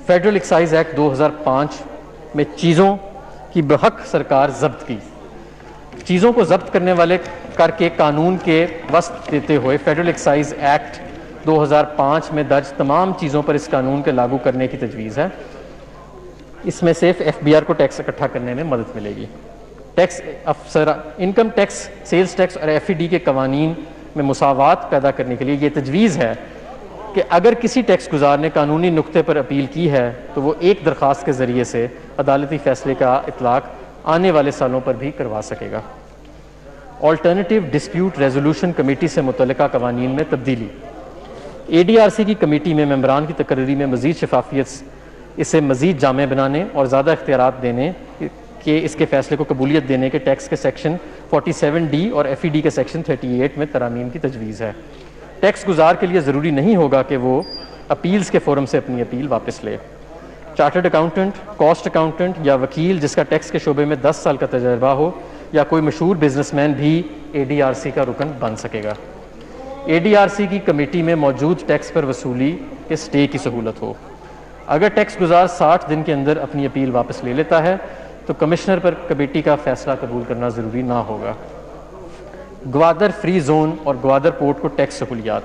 فیڈرل ایکسائز ایکٹ 2005 میں چیزوں کی بحق سرکار ضبط کی۔ چیزوں کو ضبط کرنے والے کر کے قانون کے وسط دیتے ہوئے فیڈرل ایکسائز ایکٹ 2005 میں درج تمام چیزوں پر اس قانون کے لاگو کرنے کی تجویز ہے۔ اس میں صرف FBR کو ٹیکس اکٹھا کرنے میں مدد ملے گی۔ Tax income tax, sales tax اور FED کے قوانین میں مساوات پیدا کرنے کے لیے یہ تجویز ہے کہ اگر کسی ٹیکس گزار نے قانونی نقطے پر اپیل کی ہے تو وہ ایک درخواست کے ذریعے سے عدالتی فیصلے کا اطلاق آنے والے سالوں پر بھی کروا سکے گا۔ آلٹرنیٹیو ڈسپیوٹ ریزولوشن کمیٹی سے متعلقہ قوانین میں تبدیلی۔ ADRC کی کمیٹی میں ممبران کی تقرری میں مزید شفافیت، اسے مزید جامع بنانے اور زیادہ اختیارات دینے کہ اس کے فیصلے کو قبولیت دینے کے ٹیکس کے سیکشن 47D اور FED کے سیکشن 38 میں ترامیم کی تجویز ہے۔ ٹیکس گزار کے لیے ضروری نہیں ہوگا کہ وہ اپیلز کے فورم سے اپنی اپیل واپس لے۔ چارٹرڈ اکاؤنٹنٹ، کاسٹ اکاؤنٹنٹ یا وکیل جس کا ٹیکس کے شعبے میں 10 سال کا تجربہ ہو یا کوئی مشہور بزنس مین بھی ADRC کا رکن بن سکے گا۔ ADRC کی کمیٹی میں موجود ٹیکس پر وصولی کے سٹے کی سہولت ہو۔ اگر ٹیکس گزار 60 دن کے اندر اپنی اپیل واپس لے لیتا ہے تو کمشنر پر کمیٹی کا فیصلہ قبول کرنا ضروری نہ ہوگا۔ گوادر فری زون اور گوادر پورٹ کو ٹیکس سہولیات۔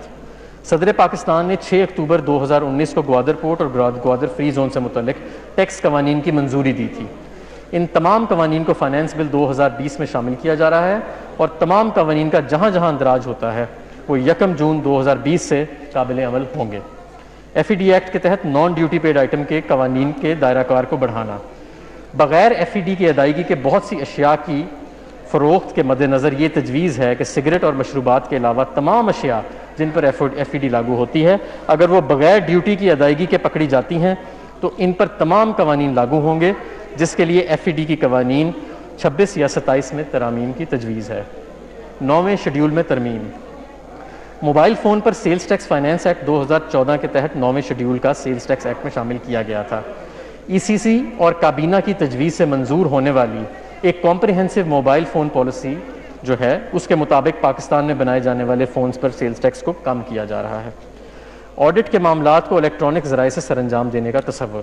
صدر پاکستان نے 6 اکتوبر 2019 کو گوادر پورٹ اور گوادر فری زون سے متعلق ٹیکس قوانین کی منظوری دی تھی۔ ان تمام قوانین کو فائنانس بل 2020 میں شامل کیا جا رہا ہے اور تمام قوانین کا جہاں جہاں اندراج ہوتا ہے وہ 1 جون 2020 سے قابل عمل ہوں گے۔ FED ایکٹ کے تحت نان ڈیوٹی پیڈ آئٹم کے قوانین کے دائرہ کار کو بڑھانا۔ بغیر ایف ای ڈی کی ادائیگی کے بہت سی اشیاء کی فروخت کے مد نظر یہ تجویز ہے کہ سگریٹ اور مشروبات کے علاوہ تمام اشیاء جن پر ایف ای ڈی لاگو ہوتی ہے اگر وہ بغیر ڈیوٹی کی ادائیگی کے پکڑی جاتی ہیں تو ان پر تمام قوانین لاگو ہوں گے، جس کے لیے ایف ای ڈی کی قوانین 26 یا 27 میں ترامیم کی تجویز ہے۔ 9ویں شیڈول میں ترمیم۔ موبائل فون پر سیلز ٹیکس فائنانس ایکٹ 2014 کے تحت 9ویں شیڈول کا سیلز ٹیکس ایکٹ میں شامل کیا گیا تھا۔ ای سی سی اور کابینہ کی تجویز سے منظور ہونے والی ایک کمپریہنسو موبائل فون پالیسی جو ہے اس کے مطابق پاکستان میں بنائے جانے والے فونز پر سیلز ٹیکس کو کم کیا جا رہا ہے۔ آڈٹ کے معاملات کو الیکٹرانک ذرائع سے سر انجام دینے کا تصور۔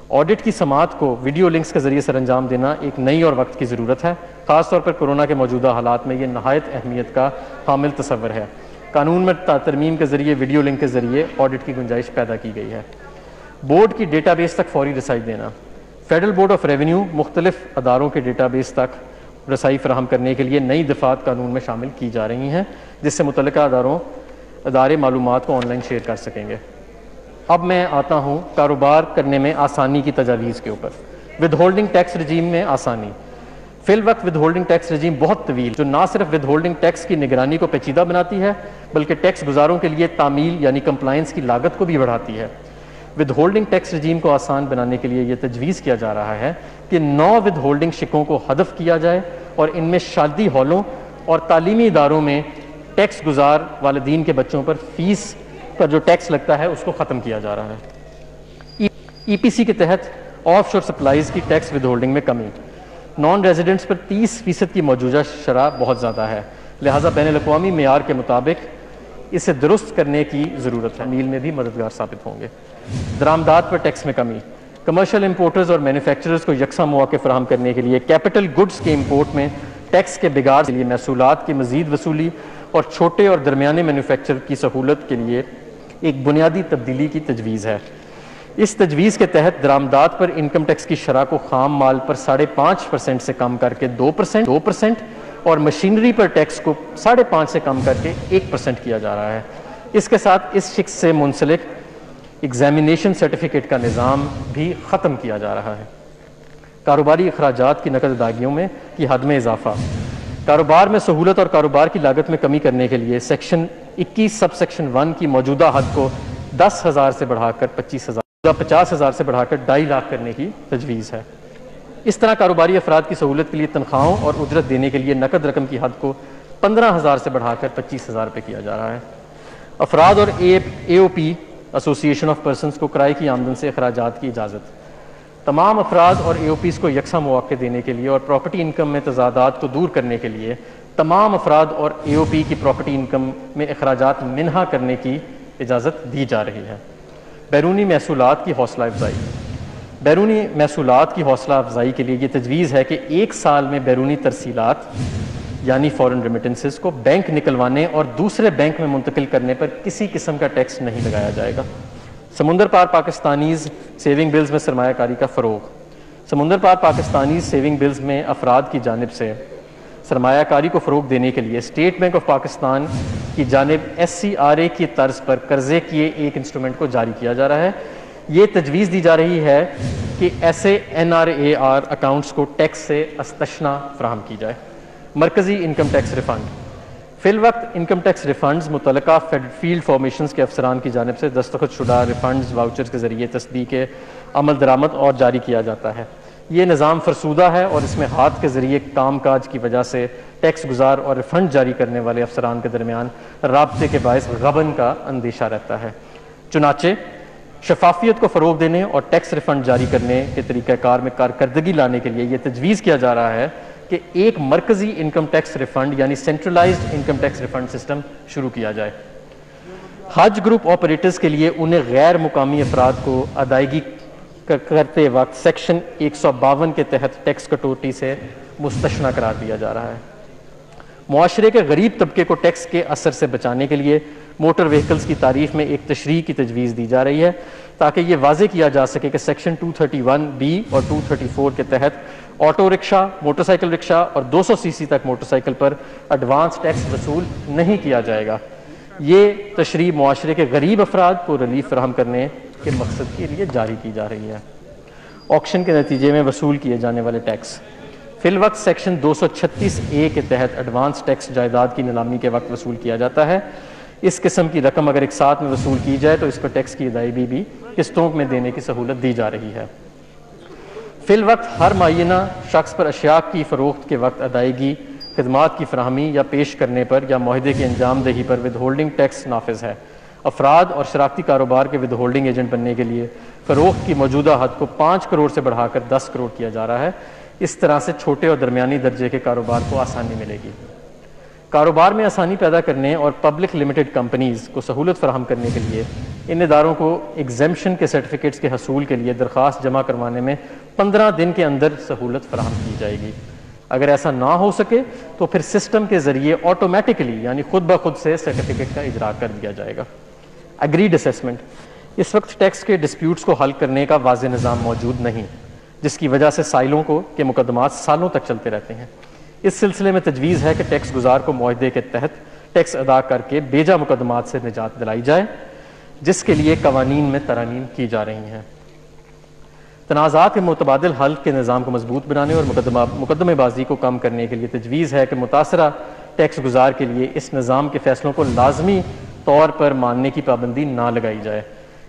آڈٹ کی سماعت کو ویڈیو لنکس کے ذریعے سر انجام دینا ایک نئی اور وقت کی ضرورت ہے، خاص طور پر کورونا کے موجودہ حالات میں یہ نہایت اہمیت کا حامل تصور ہے۔ قانون میں ترمیم کے ذریعے ویڈیو لنک کے ذریعے آڈٹ کی گنجائش پیدا کی گئی ہے۔ بورڈ کی ڈیٹا بیس تک فوری رسائی دینا۔ فیڈرل بورڈ آف ریونیو مختلف اداروں کے ڈیٹا بیس تک رسائی فراہم کرنے کے لیے نئی دفعات قانون میں شامل کی جا رہی ہیں، جس سے متعلقہ ادارے معلومات کو آن لائن شیئر کر سکیں گے۔ اب میں آتا ہوں کاروبار کرنے میں آسانی کی تجاویز کے اوپر۔ ود ہولڈنگ ٹیکس رجیم میں آسانی۔ فی الوقت ود ہولڈنگ ٹیکس رجیم بہت طویل جو نہ صرف ود ہولڈنگ ٹیکس کی نگرانی کو پیچیدہ بناتی ہے بلکہ ٹیکس گزاروں کے لیے تعمیل یعنی کمپلائنس کی لاگت کو بھی بڑھاتی ہے۔ ود ہولڈنگ ٹیکس رجیم کو آسان بنانے کے لیے یہ تجویز کیا جا رہا ہے کہ 9 ود ہولڈنگ شکوں کو حذف کیا جائے اور ان میں شادی ہالوں اور تعلیمی اداروں میں ٹیکس گزار والدین کے بچوں پر فیس پر جو ٹیکس لگتا ہے اس کو ختم کیا جا رہا ہے۔ ای پی سی کے تحت آف شور سپلائیز کی ٹیکس ود ہولڈنگ میں کمی۔ نان ریزیڈنٹس پر 30% کی موجودہ شرح بہت زیادہ ہے، لہٰذا بین الاقوامی معیار کے مطابق اسے درست کرنے کی ضرورت ہے، میل میں بھی مددگار ثابت ہوں گے۔ درآمدات پر ٹیکس میں کمی۔ کمرشل امپورٹرز اور مینوفیکچررز کو یکساں مواقع فراہم کرنے کے لیے کیپٹل گڈز کے امپورٹ میں ٹیکس کے بگاڑ کے لیے محصولات کی مزید وصولی اور چھوٹے اور درمیانے مینوفیکچر کی سہولت کے لیے ایک بنیادی تبدیلی کی تجویز ہے۔ اس تجویز کے تحت درآمدات پر انکم ٹیکس کی شرح کو خام مال پر 5.5% سے کم کر کے 2% اور مشینری پر ٹیکس کو 5.5% سے کم کر کے 1% کیا جا رہا ہے۔ اس کے ساتھ اس شخص سے منسلک ایگزامینیشن سرٹیفکیٹ کا نظام بھی ختم کیا جا رہا ہے۔ کاروباری اخراجات کی نقد ادائیگیوں میں کی حد میں اضافہ۔ کاروبار میں سہولت اور کاروبار کی لاگت میں کمی کرنے کے لیے سیکشن 21 سب سیکشن 1 کی موجودہ حد کو 10,000 سے بڑھا کر 50,000 سے بڑھا کر 2.5 لاکھ کرنے کی تجویز ہے۔ اس طرح کاروباری افراد کی سہولت کے لیے تنخواہوں اور اجرت دینے کے لیے نقد رقم کی حد کو 15,000 سے بڑھا کر 25,000 روپے کیا جا رہا ہے۔ افراد اور اے او پی ایسوسیشن آف پرسنز کو کرائے کی آمدن سے اخراجات کی اجازت۔ تمام افراد اور اے او پیز کو یکساں مواقع دینے کے لیے اور پراپرٹی انکم میں تضادات کو دور کرنے کے لیے تمام افراد اور اے او پی کی پراپرٹی انکم میں اخراجات منہا کرنے کی اجازت دی جا رہی ہے۔ بیرونی محصولات کی حوصلہ افزائی۔ بیرونی محصولات کی حوصلہ افزائی کے لیے یہ تجویز ہے کہ 1 سال میں بیرونی ترسیلات یعنی فورن ریمیٹنسز کو بینک نکلوانے اور دوسرے بینک میں منتقل کرنے پر کسی قسم کا ٹیکس نہیں لگایا جائے گا۔ سمندر پار پاکستانیز سیونگ بلز میں سرمایہ کاری کا فروغ۔ سمندر پار پاکستانیز سیونگ بلز میں افراد کی جانب سے سرمایہ کاری کو فروغ دینے کے لیے اسٹیٹ بینک آف پاکستان کی جانب SCRA کی طرز پر قرضے کیے ایک انسٹرومنٹ کو جاری کیا جا رہا ہے۔ یہ تجویز دی جا رہی ہے کہ ایسے NRAR اکاؤنٹس کو ٹیکس سے استثنا فراہم کی جائے۔ مرکزی انکم ٹیکس ریفنڈ۔ فی الوقت انکم ٹیکس ریفنڈز متعلقہ فیلڈ فارمیشنز کے افسران کی جانب سے دستخط شدہ ریفنڈز واؤچرز کے ذریعے تصدیق عمل درآمد اور جاری کیا جاتا ہے۔ یہ نظام فرسودہ ہے اور اس میں ہاتھ کے ذریعے کام کاج کی وجہ سے ٹیکس گزار اور ریفنڈ جاری کرنے والے افسران کے درمیان رابطے کے باعث غبن کا اندیشہ رہتا ہے۔ چنانچہ شفافیت کو فروغ دینے اور ٹیکس ریفنڈ جاری کرنے کے طریقہ کار میں کارکردگی لانے کے لیے یہ تجویز کیا جا رہا ہے کہ ایک مرکزی انکم ٹیکس ریفنڈ یعنی centralised income tax refund system شروع کیا جائے۔ حج گروپ آپریٹرز کے لیے انہیں غیر مقامی افراد کو ادائیگی کرتے وقت سیکشن 152 کے تحت ٹیکس کٹوتی سے مستثنی قرار دیا جا رہا ہے۔ معاشرے کے غریب طبقے کو ٹیکس کے اثر سے بچانے کے لیے موٹر وہیکلز کی تعریف میں ایک تشریح کی تجویز دی جا رہی ہے تاکہ یہ واضح کیا جا سکے کہ سیکشن 231B اور 234 کے تحت آٹو رکشہ، موٹر سائیکل رکشہ اور 200 cc تک موٹر سائیکل پر ایڈوانس ٹیکس وصول نہیں کیا جائے گا۔ یہ تشریح معاشرے کے غریب افراد کو ریلیف فراہم کرنے کے مقصد کے لیے جاری کی جا رہی ہے۔ آکشن کے نتیجے میں وصول کیے جانے والے ٹیکس۔ فی الوقت سیکشن 236A کے تحت ایڈوانس ٹیکس جائیداد کی نیلامی کے وقت وصول کیا جاتا ہے۔ اس قسم کی رقم اگر ایک ساتھ میں وصول کی جائے تو اس پر ٹیکس کی ادائیگی بھی قسطوں میں دینے کی سہولت دی جا رہی ہے۔ فی الوقت ہر معینہ شخص پر اشیاء کی فروخت کے وقت ادائیگی، خدمات کی فراہمی یا پیش کرنے پر یا معاہدے کی انجام دہی پر ود ہولڈنگ ٹیکس نافذ ہے۔ افراد اور شراکتی کاروبار کے ود ہولڈنگ ایجنٹ بننے کے لیے فروخت کی موجودہ حد کو 5 کروڑ سے بڑھا کر 10 کروڑ کیا جا رہا ہے۔ اس طرح سے چھوٹے اور درمیانی درجے کے کاروبار کو آسانی ملے گی۔ کاروبار میں آسانی پیدا کرنے اور پبلک لمیٹڈ کمپنیز کو سہولت فراہم کرنے کے لیے ان اداروں کو ایگزیمپشن کے سرٹیفکیٹس کے حصول کے لیے درخواست جمع کروانے میں 15 دن کے اندر سہولت فراہم کی جائے گی۔ اگر ایسا نہ ہو سکے تو پھر سسٹم کے ذریعے آٹومیٹکلی یعنی خود بخود سے سرٹیفکیٹ کا اجرا کر دیا جائے گا۔ Agreed assessment. اس وقت ٹیکس کے ڈسپیوٹس کو حل کرنے کا واضح نظام موجود نہیں، جس کی وجہ سے سائلوں کے مقدمات سالوں تک چلتے رہتے ہیں۔ اس سلسلے میں تجویز ہے کہ ٹیکس گزار کو معاہدے کے تحت ٹیکس ادا کر کے بیجا مقدمات سے نجات دلائی جائے، جس کے لیے قوانین میں ترامیم کی جا رہی ہیں۔ تنازعات کے متبادل حل کے نظام کو مضبوط بنانے اور مقدمے بازی کو کم کرنے کے لیے تجویز ہے کہ متاثرہ ٹیکس گزار کے لیے اس نظام کے فیصلوں کو لازمی طور پر ماننے کی پابندی نہ لگائی جائے۔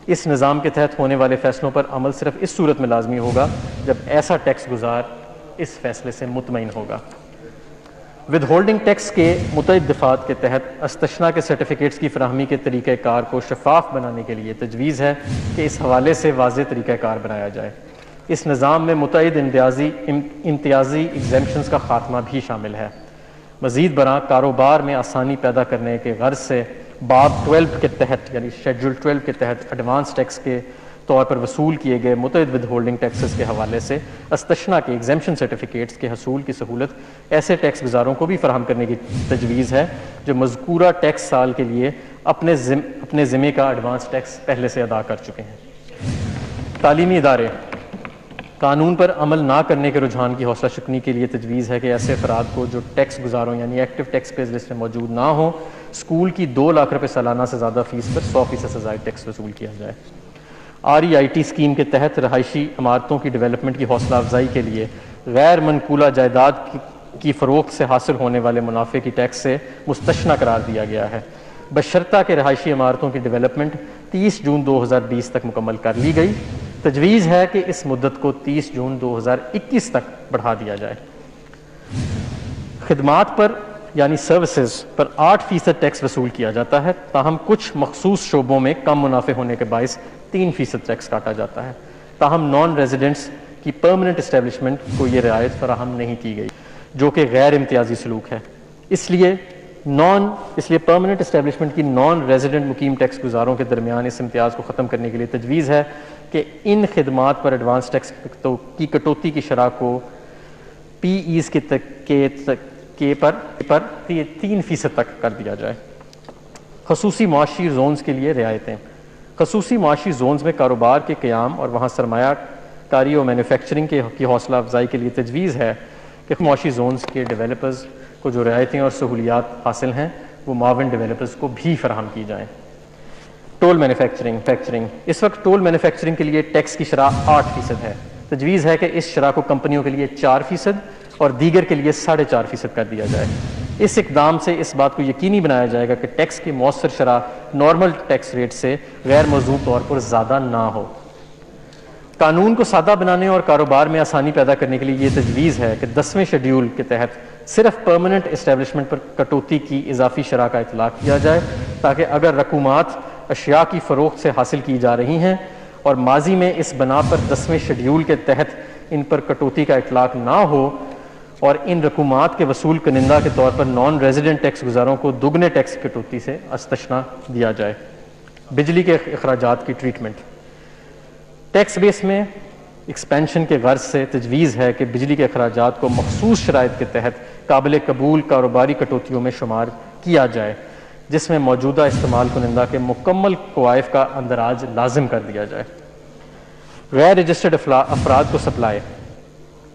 اس نظام کے تحت ہونے والے فیصلوں پر عمل صرف اس صورت میں لازمی ہوگا جب ایسا ٹیکس گزار اس فیصلے سے مطمئن ہوگا۔ ود ہولڈنگ ٹیکس کے متعدد دفعات کے تحت استثناء کے سرٹیفکیٹس کی فراہمی کے طریقہ کار کو شفاف بنانے کے لیے تجویز ہے کہ اس حوالے سے واضح طریقہ کار بنایا جائے۔ اس نظام میں متعدد امتیازی ایگزیمپشنز کا خاتمہ بھی شامل ہے۔ مزید برآں کاروبار میں آسانی پیدا کرنے کے غرض سے باب 12 کے تحت یعنی شیڈول 12 کے تحت ایڈوانس ٹیکس کے طور پر وصول کیے گئے متعدد ود ہولڈنگ ٹیکسز کے حوالے سے استثناء کے ایگزیمپشن سرٹیفکیٹس کے حصول کی سہولت ایسے ٹیکس گزاروں کو بھی فراہم کرنے کی تجویز ہے جو مذکورہ ٹیکس سال کے لیے اپنے ذمے کا ایڈوانس ٹیکس پہلے سے ادا کر چکے ہیں۔ تعلیمی ادارے۔ قانون پر عمل نہ کرنے کے رجحان کی حوصلہ شکنی کے لیے تجویز ہے کہ ایسے افراد کو جو ٹیکس گزاروں یعنی ایکٹیو ٹیکس پیز لسٹ میں موجود نہ ہوں، اسکول کی 2 لاکھ روپے سالانہ سے زیادہ فیس پر 100% سزائے ٹیکس وصول کیا جائے۔ REIT اسکیم کے تحت رہائشی عمارتوں کی ڈیولپمنٹ کی حوصلہ افزائی کے لیے غیر منقولہ جائیداد کی فروخت سے حاصل ہونے والے منافع کی ٹیکس سے مستثنیٰ قرار دیا گیا ہے، بشرطہ کہ رہائشی عمارتوں کی ڈیولپمنٹ 30 جون 2020 تک مکمل کر لی گئی۔ تجویز ہے کہ اس مدت کو 30 جون 2021 تک بڑھا دیا جائے۔ خدمات پر یعنی سروسز پر 8% ٹیکس وصول کیا جاتا ہے، تاہم کچھ مخصوص شعبوں میں کم منافع ہونے کے باعث 3% ٹیکس کاٹا جاتا ہے۔ تاہم نان ریزیڈنٹس کی پرماننٹ اسٹیبلشمنٹ کو یہ رعایت فراہم نہیں کی گئی، جو کہ غیر امتیازی سلوک ہے۔ اس لیے پرماننٹ اسٹیبلشمنٹ کی نان ریزیڈنٹ مقیم ٹیکس گزاروں کے درمیان اس امتیاز کو ختم کرنے کے لیے تجویز ہے کہ ان خدمات پر ایڈوانس ٹیکس کی کٹوتی کی شرح کو PEs پر 3% تک کر دیا جائے۔ خصوصی معاشی زونز کے لیے رعایتیں۔ خصوصی معاشی زونز میں کاروبار کے قیام اور وہاں سرمایہ کاری اور مینوفیکچرنگ کی حوصلہ افزائی کے لیے تجویز ہے کہ اس زونز کے ڈیولپرز کو جو رعایتیں اور سہولیات حاصل ہیں وہ معاون ڈیولپرز کو بھی فراہم کی جائیں۔ Tool manufacturing. اس وقت ٹول مینوفیکچرنگ کے لیے ٹیکس کی شرح 8% ہے۔ تجویز ہے کہ اس شرح کو کمپنیوں کے لیے 4% اور دیگر کے لیے 4.5% کر دیا جائے۔ اس اقدام سے اس بات کو یقینی بنایا جائے گا کہ ٹیکس کی مؤثر شرح نارمل ٹیکس ریٹ سے غیر موزوں طور پر زیادہ نہ ہو۔ قانون کو سادہ بنانے اور کاروبار میں آسانی پیدا کرنے کے لیے یہ تجویز ہے کہ 10ویں شیڈول کے تحت صرف پرماننٹ اسٹیبلشمنٹ پر کٹوتی کی اضافی شرح کا اطلاق کیا جائے، تاکہ اگر رقومات اشیاء کی فروخت سے حاصل کی جا رہی ہیں اور ماضی میں اس بنا پر 10ویں شیڈول کے تحت ان پر کٹوتی کا اطلاق نہ ہو اور ان رقومات کے وصول کنندہ کے طور پر نان ریزیڈنٹ ٹیکس گزاروں کو دگنے ٹیکس کٹوتی سے استثناء دیا جائے۔ بجلی کے اخراجات کی ٹریٹمنٹ۔ ٹیکس بیس میں ایکسپینشن کے غرض سے تجویز ہے کہ بجلی کے اخراجات کو مخصوص شرائط کے تحت قابل قبول کاروباری کٹوتیوں میں شمار کیا جائے، جس میں موجودہ استعمال کنندہ کے مکمل کوائف کا اندراج لازم کر دیا جائے۔ غیر رجسٹرڈ افراد کو سپلائی۔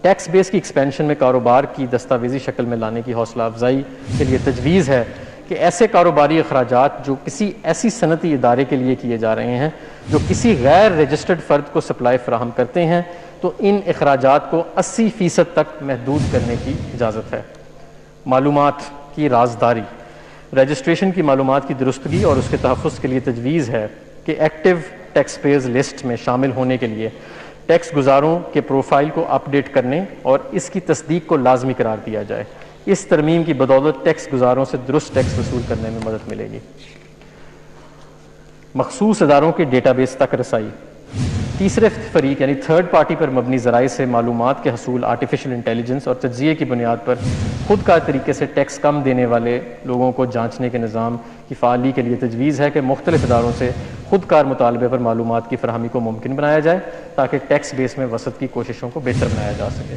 ٹیکس بیس کی ایکسپینشن میں کاروبار کی دستاویزی شکل میں لانے کی حوصلہ افزائی کے لیے تجویز ہے کہ ایسے کاروباری اخراجات جو کسی ایسی صنعتی ادارے کے لیے کیے جا رہے ہیں جو کسی غیر رجسٹرڈ فرد کو سپلائی فراہم کرتے ہیں تو ان اخراجات کو 80% تک محدود کرنے کی اجازت ہے۔ معلومات کی رازداری، رجسٹریشن کی معلومات کی درستگی اور اس کے تحفظ کے لیے تجویز ہے کہ ایکٹیو ٹیکس پیئرز لسٹ میں شامل ہونے کے لیے ٹیکس گزاروں کے پروفائل کو اپ ڈیٹ کرنے اور اس کی تصدیق کو لازمی قرار دیا جائے۔ اس ترمیم کی بدولت ٹیکس گزاروں سے درست ٹیکس وصول کرنے میں مدد ملے گی۔ مخصوص اداروں کے ڈیٹا بیس تک رسائی، تیسرے فریق یعنی تھرڈ پارٹی پر مبنی ذرائع سے معلومات کے حصول آرٹیفیشل انٹیلیجنس اور تجزیے کی بنیاد پر خود کار طریقے سے ٹیکس کم دینے والے لوگوں کو جانچنے کے نظام کی فعالی کے لیے تجویز ہے کہ مختلف اداروں سے خود کار مطالبے پر معلومات کی فراہمی کو ممکن بنایا جائے تاکہ ٹیکس بیس میں وسعت کی کوششوں کو بہتر بنایا جا سکے۔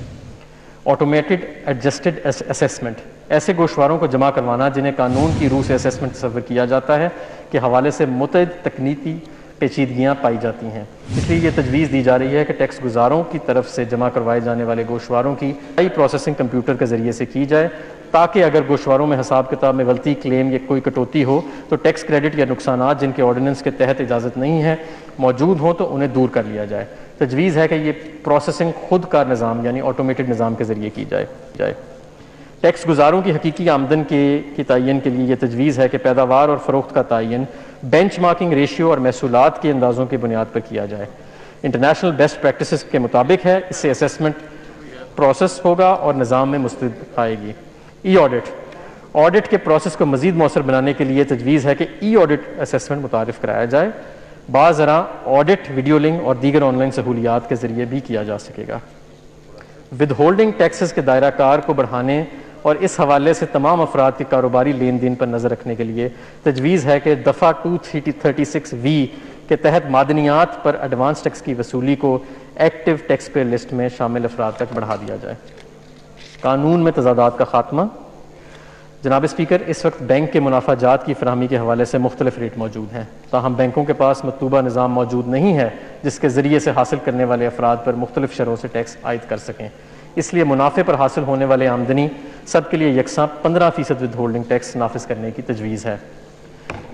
آٹومیٹڈ ایڈجسٹڈ اسیسمنٹ، ایسے گوشواروں کو جمع کروانا جنہیں قانون کی روح سے اسیسمنٹ تصور کیا جاتا ہے کے حوالے سے متعدد تکنیکی پیچیدگیاں پائی جاتی ہیں، اس لیے یہ تجویز دی جا رہی ہے کہ ٹیکس گزاروں کی طرف سے جمع کروائے جانے والے گوشواروں کی پروسیسنگ کمپیوٹر کے ذریعے سے کی جائے تاکہ اگر گوشواروں میں حساب کتاب میں غلطی، کلیم یا کوئی کٹوتی ہو تو ٹیکس کریڈٹ یا نقصانات جن کے آرڈیننس کے تحت اجازت نہیں ہے موجود ہوں تو انہیں دور کر لیا جائے۔ تجویز ہے کہ یہ پروسیسنگ خود کار نظام یعنی آٹومیٹڈ نظام کے ذریعے کی جائے۔ ٹیکس گزاروں کی حقیقی آمدن کی تعین کے لیے یہ تجویز ہے کہ پیداوار اور فروخت کا تعین بینچ مارکنگ ریشیو اور محصولات کے اندازوں کی بنیاد پر کیا جائے۔ انٹرنیشنل بیسٹ پریکٹسز کے مطابق ہے، اس سے اسیسمنٹ پروسیس ہوگا اور نظام میں مستند آئے گی۔ ای آڈٹ کے پروسیس کو مزید مؤثر بنانے کے لیے تجویز ہے کہ ای آڈٹ اسیسمنٹ متعارف کرایا جائے۔ بعض ذرا آڈٹ ویڈیو لنک اور دیگر آن لائن سہولیات کے ذریعے بھی کیا جا سکے گا۔ ود ہولڈنگ ٹیکسز کے دائرہ کار کو بڑھانے اور اس حوالے سے تمام افراد کے کاروباری لین دین پر نظر رکھنے کے لیے تجویز ہے کہ دفعہ 236(v) کے تحت معدنیات پر ایڈوانس ٹیکس کی وصولی کو ایکٹیو ٹیکس پیئر لسٹ میں شامل افراد تک بڑھا دیا جائے۔ قانون میں تضادات کا خاتمہ، جناب اسپیکر، اس وقت بینک کے منافع جات کی فراہمی کے حوالے سے مختلف ریٹ موجود ہیں، تاہم بینکوں کے پاس مطلوبہ نظام موجود نہیں ہے جس کے ذریعے سے حاصل کرنے والے افراد پر مختلف شرحوں سے ٹیکس عائد کر سکیں۔ اس لیے منافع پر حاصل ہونے والے آمدنی سب کے لیے یکساں 15% ود ہولڈنگ ٹیکس نافذ کرنے کی تجویز ہے۔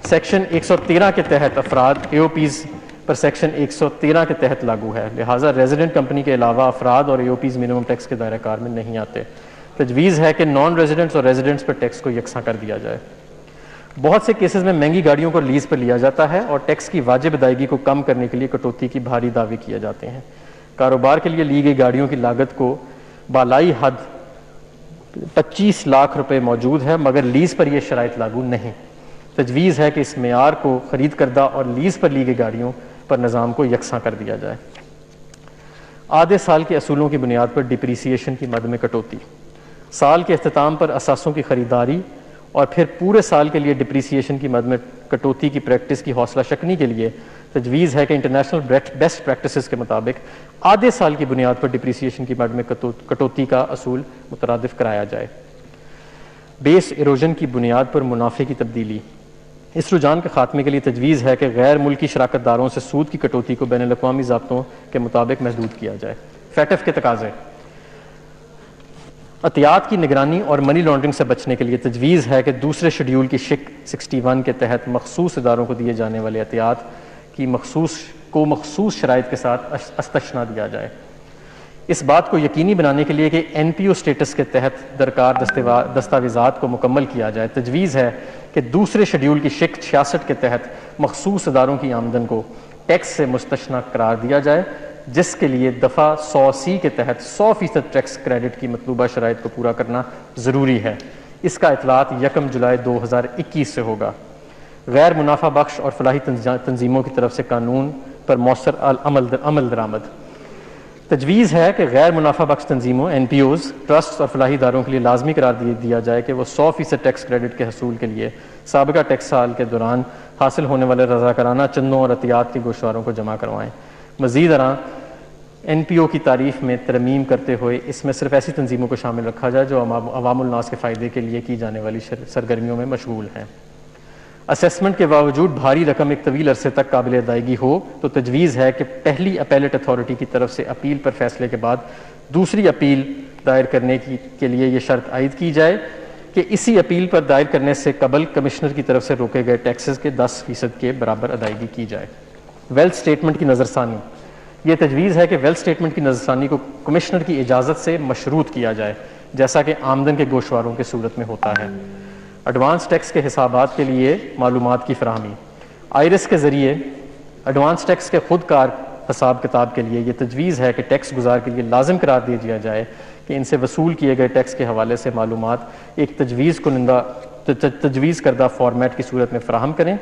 سیکشن 113 کے تحت افراد اے او پیز پر سیکشن 113 کے تحت لاگو ہے، لہٰذا ریزیڈنٹ کمپنی کے علاوہ افراد اور اے او پیز منیمم ٹیکس کے دائرہ کار میں نہیں آتے۔ تجویز ہے کہ نان ریزیڈنٹس اور ریزیڈنٹس پر ٹیکس کو یکساں کر دیا جائے۔ بہت سے کیسز میں مہنگی گاڑیوں کو لیز پر لیا جاتا ہے اور ٹیکس کی واجب ادائیگی کو کم کرنے کے لیے کٹوتی کی بھاری دعوے کیے جاتے ہیں۔ کاروبار کے لیے لی گئی گاڑیوں کی لاگت کو بالائی حد 25 لاکھ روپے موجود ہے، مگر لیز پر یہ شرائط لاگو نہیں۔ تجویز ہے کہ اس معیار کو خرید کردہ اور لیز پر لی گئی گاڑیوں پر نظام کو یکساں کر دیا جائے۔ آدھے سال کے اصولوں کی بنیاد پر ڈپریسیشن کی مد میں کٹوتی، سال کے اختتام پر اثاثوں کی خریداری اور پھر پورے سال کے لیے ڈپریسیشن کی مد میں کٹوتی کی پریکٹس کی حوصلہ شکنی کے لیے تجویز ہے کہ انٹرنیشنل بیسٹ پریکٹسز کے مطابق آدھے سال کی بنیاد پر ڈپریسیشن کی مد میں کٹوتی کا اصول مترادف کرایا جائے۔ بیس ایروژن کی بنیاد پر منافع کی تبدیلی، اس رجحان کے خاتمے کے لیے تجویز ہے کہ غیر ملکی شراکت داروں سے سود کی کٹوتی کو بین الاقوامی ضابطوں کے مطابق محدود کیا جائے۔ فیٹف کے تقاضے، عطیات کی نگرانی اور منی لانڈرنگ سے بچنے کے لیے تجویز ہے کہ دوسرے شیڈیول کی شق 61 کے تحت مخصوص اداروں کو دیے جانے والے عطیات کی مخصوص شرائط کے ساتھ استثناء دیا جائے۔ اس بات کو یقینی بنانے کے لیے کہ این پی او اسٹیٹس کے تحت درکار دستاویزات کو مکمل کیا جائے، تجویز ہے کہ دوسرے شیڈیول کی شق 66 کے تحت مخصوص اداروں کی آمدن کو ٹیکس سے مستثنیٰ قرار دیا جائے، جس کے لیے دفعہ 100(c) کے تحت 100% ٹیکس کریڈٹ کی مطلوبہ شرائط کو پورا کرنا ضروری ہے۔ اس کا اطلاق 1 جولائی 2021 سے ہوگا۔ غیر منافع بخش اور فلاحی تنظیموں کی طرف سے قانون پر مؤثر عمل درآمد، تجویز ہے کہ غیر منافع بخش تنظیموں، این پی اوز، ٹرسٹ اور فلاحی اداروں کے لیے لازمی قرار دیا جائے کہ وہ 100% ٹیکس کریڈٹ کے حصول کے لیے سابقہ ٹیکس سال کے دوران حاصل ہونے والے رضاکارانہ چندوں اور عطیات کے گوشواروں کو جمع کروائیں۔ مزید این پی او کی تعریف میں ترمیم کرتے ہوئے اس میں صرف ایسی تنظیموں کو شامل رکھا جائے جو عوام الناس کے فائدے کے لیے کی جانے والی سرگرمیوں میں مشغول ہیں۔ اسیسمنٹ کے باوجود بھاری رقم ایک طویل عرصے تک قابل ادائیگی ہو تو تجویز ہے کہ پہلی اپیلیٹ اتھارٹی کی طرف سے اپیل پر فیصلے کے بعد دوسری اپیل دائر کرنے کے لیے یہ شرط عائد کی جائے کہ اسی اپیل پر دائر کرنے سے قبل کمشنر کی طرف سے روکے گئے ٹیکسز کے 10% کے برابر ادائیگی کی جائے۔ ویلتھ اسٹیٹمنٹ کی نظر ثانی، یہ تجویز ہے کہ ویلتھ اسٹیٹمنٹ کی نظر ثانی کو کمشنر کی اجازت سے مشروط کیا جائے، جیسا کہ آمدن کے گوشواروں کی صورت میں ہوتا ہے۔ ایڈوانس ٹیکس کے حسابات کے لیے معلومات کی فراہمی، آئرس کے ذریعے ایڈوانس ٹیکس کے خود کار حساب کتاب کے لیے یہ تجویز ہے کہ ٹیکس گزار کے لیے لازم قرار دے دیا جائے کہ ان سے وصول کیے گئے ٹیکس کے حوالے سے معلومات ایک تجویز کردہ فارمیٹ کی صورت میں فراہم کریں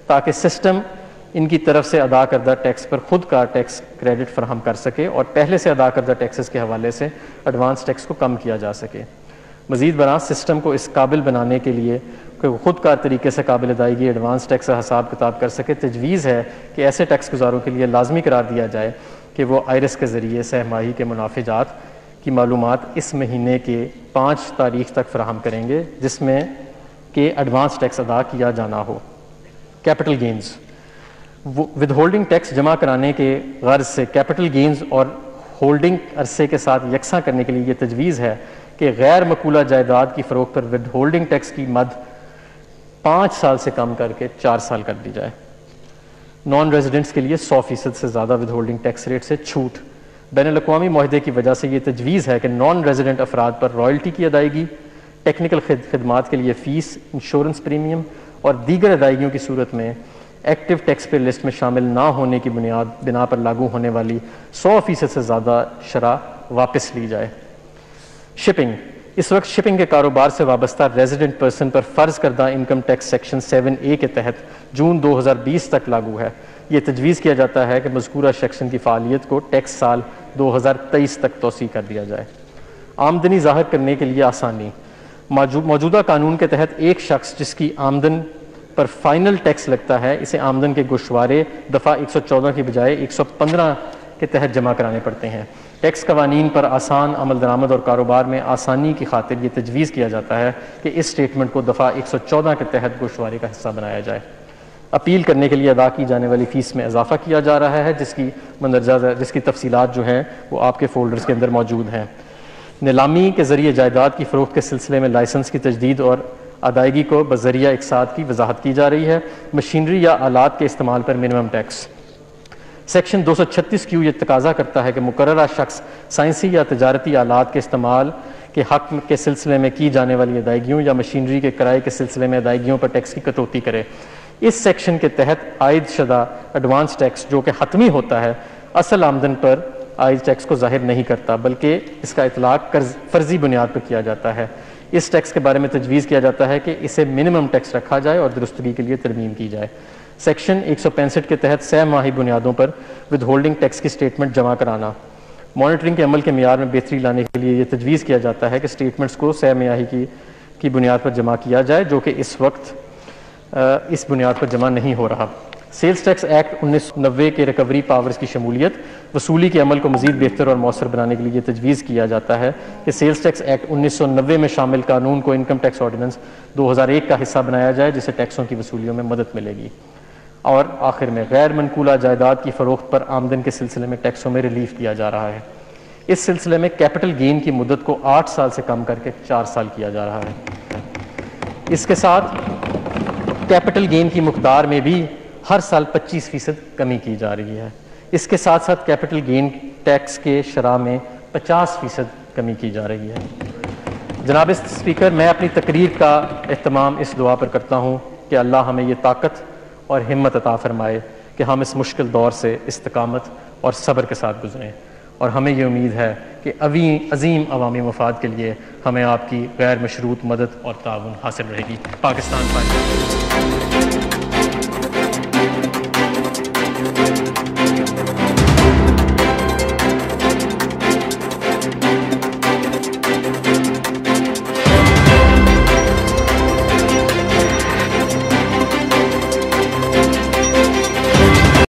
تاکہ سسٹم ان کی طرف سے ادا کردہ ٹیکس پر خود کار ٹیکس کریڈٹ فراہم کر سکے اور پہلے سے ادا کردہ ٹیکسز کے حوالے سے ایڈوانس ٹیکس کو کم کیا جا سکے۔ مزید برآں سسٹم کو اس قابل بنانے کے لیے کہ وہ خود کار طریقے سے قابل ادائیگی ایڈوانس ٹیکس کا حساب کتاب کر سکے، تجویز ہے کہ ایسے ٹیکس گزاروں کے لیے لازمی قرار دیا جائے کہ وہ آئرس کے ذریعے سہ ماہی کے منافع جات کی معلومات اس مہینے کے 5 تاریخ تک فراہم کریں گے جس میں کہ ایڈوانس ٹیکس ادا کیا جانا ہو۔ Capital gains, withholding tax جمع کرانے کے غرض سے کیپٹل گینز اور ہولڈنگ عرصے کے ساتھ یکساں کرنے کے لیے یہ تجویز ہے کہ غیر مقولہ جائیداد کی فروخت پر ود ہولڈنگ ٹیکس کی مد 5 سال سے کم کر کے 4 سال کر دی جائے۔ نان ریزیڈنٹس کے لیے 100% سے زیادہ ود ہولڈنگ ٹیکس ریٹ سے چھوٹ، بین الاقوامی معاہدے کی وجہ سے یہ تجویز ہے کہ نان ریزیڈنٹ افراد پر رائلٹی کی ادائیگی، ٹیکنیکل خدمات کے لیے فیس، انشورنس پریمیم اور دیگر ادائیگیوں کی صورت میں ایکٹیو ٹیکس پے لسٹ میں شامل نہ ہونے کی بنا پر لاگو ہونے والی 100% سے زیادہ شرح واپس لی جائے۔ شپنگ، اس وقت شپنگ کے کاروبار سے وابستہ ریزیڈنٹ پرسن پر فرض کردہ انکم ٹیکس سیکشن 7A کے تحت جون 2020 تک لاگو ہے۔ یہ تجویز کیا جاتا ہے کہ مذکورہ سیکشن کی فعالیت کو ٹیکس سال 2023 تک توسیع کر دیا جائے۔ آمدنی ظاہر کرنے کے لیے آسانی، موجودہ قانون کے تحت ایک شخص جس کی آمدن پر فائنل ٹیکس لگتا ہے اسے آمدن کے گوشوارے دفعہ 114 کی بجائے 115 کے تحت جمع کرانے پڑتے ہیں۔ ٹیکس قوانین پر آسان عمل درآمد اور کاروبار میں آسانی کی خاطر یہ تجویز کیا جاتا ہے کہ اس سٹیٹمنٹ کو دفعہ 114 کے تحت گوشوارے کا حصہ بنایا جائے۔ اپیل کرنے کے لیے ادا کی جانے والی فیس میں اضافہ کیا جا رہا ہے جس کی تفصیلات جو ہیں وہ آپ کے فولڈرز کے اندر موجود ہیں۔ نیلامی کے ذریعے جائیداد کی فروخت کے سلسلے میں لائسنس کی تجدید اور ادائیگی کو بذریعہ اقساط کی وضاحت کی جا رہی ہے۔ مشینری یا آلات کے استعمال پر منیمم ٹیکس، سیکشن 236Q یہ تقاضا کرتا ہے کہ مقررہ شخص سائنسی یا تجارتی آلات کے استعمال کے حق کے سلسلے میں کی جانے والی ادائیگیوں یا مشینری کے کرائے کے سلسلے میں ادائیگیوں پر ٹیکس کی کٹوتی کرے۔ اس سیکشن کے تحت عائد شدہ ایڈوانس ٹیکس جو کہ حتمی ہوتا ہے اصل آمدن پر عائد ٹیکس کو ظاہر نہیں کرتا بلکہ اس کا اطلاق فرضی بنیاد پر کیا جاتا ہے۔ اس ٹیکس کے بارے میں تجویز کیا جاتا ہے کہ اسے منیمم ٹیکس رکھا جائے اور درستگی کے لیے ترمیم کی جائے۔ سیکشن 165 کے تحت سہ ماہی بنیادوں پر ود ہولڈنگ ٹیکس کی سٹیٹمنٹ جمع کرانا، مانیٹرنگ کے عمل کے معیار میں بہتری لانے کے لیے یہ تجویز کیا جاتا ہے کہ سٹیٹمنٹس کو سہ ماہی کی بنیاد پر جمع کیا جائے جو کہ اس وقت اس بنیاد پر جمع نہیں ہو رہا۔ سیلز ٹیکس ایکٹ 1990 کے ریکوری پاورز کی شمولیت، وصولی کے عمل کو مزید بہتر اور مؤثر بنانے کے لیے یہ تجویز کیا جاتا ہے کہ سیلز ٹیکس ایکٹ 1990 میں شامل قانون کو انکم ٹیکس آرڈیننس 2001 کا حصہ بنایا جائے جس سے ٹیکسوں کی وصولیوں میں مدد ملے گی۔ اور آخر میں غیر منقولہ جائیداد کی فروخت پر آمدن کے سلسلے میں ٹیکسوں میں ریلیف دیا جا رہا ہے۔ اس سلسلے میں کیپٹل گین کی مدت کو 8 سال سے کم کر کے 4 سال کیا جا رہا ہے۔ اس کے ساتھ کیپٹل گین کی مقدار میں بھی ہر سال 25% کمی کی جا رہی ہے۔ اس کے ساتھ ساتھ کیپٹل گین ٹیکس کے شرح میں 50% کمی کی جا رہی ہے۔ جناب اسپیکر، میں اپنی تقریر کا اہتمام اس دعا پر کرتا ہوں کہ اللہ ہمیں یہ طاقت اور ہمت عطا فرمائے کہ ہم اس مشکل دور سے استقامت اور صبر کے ساتھ گزریں، اور ہمیں یہ امید ہے کہ عظیم عوامی مفاد کے لیے ہمیں آپ کی غیر مشروط مدد اور تعاون حاصل رہے گی۔ پاکستان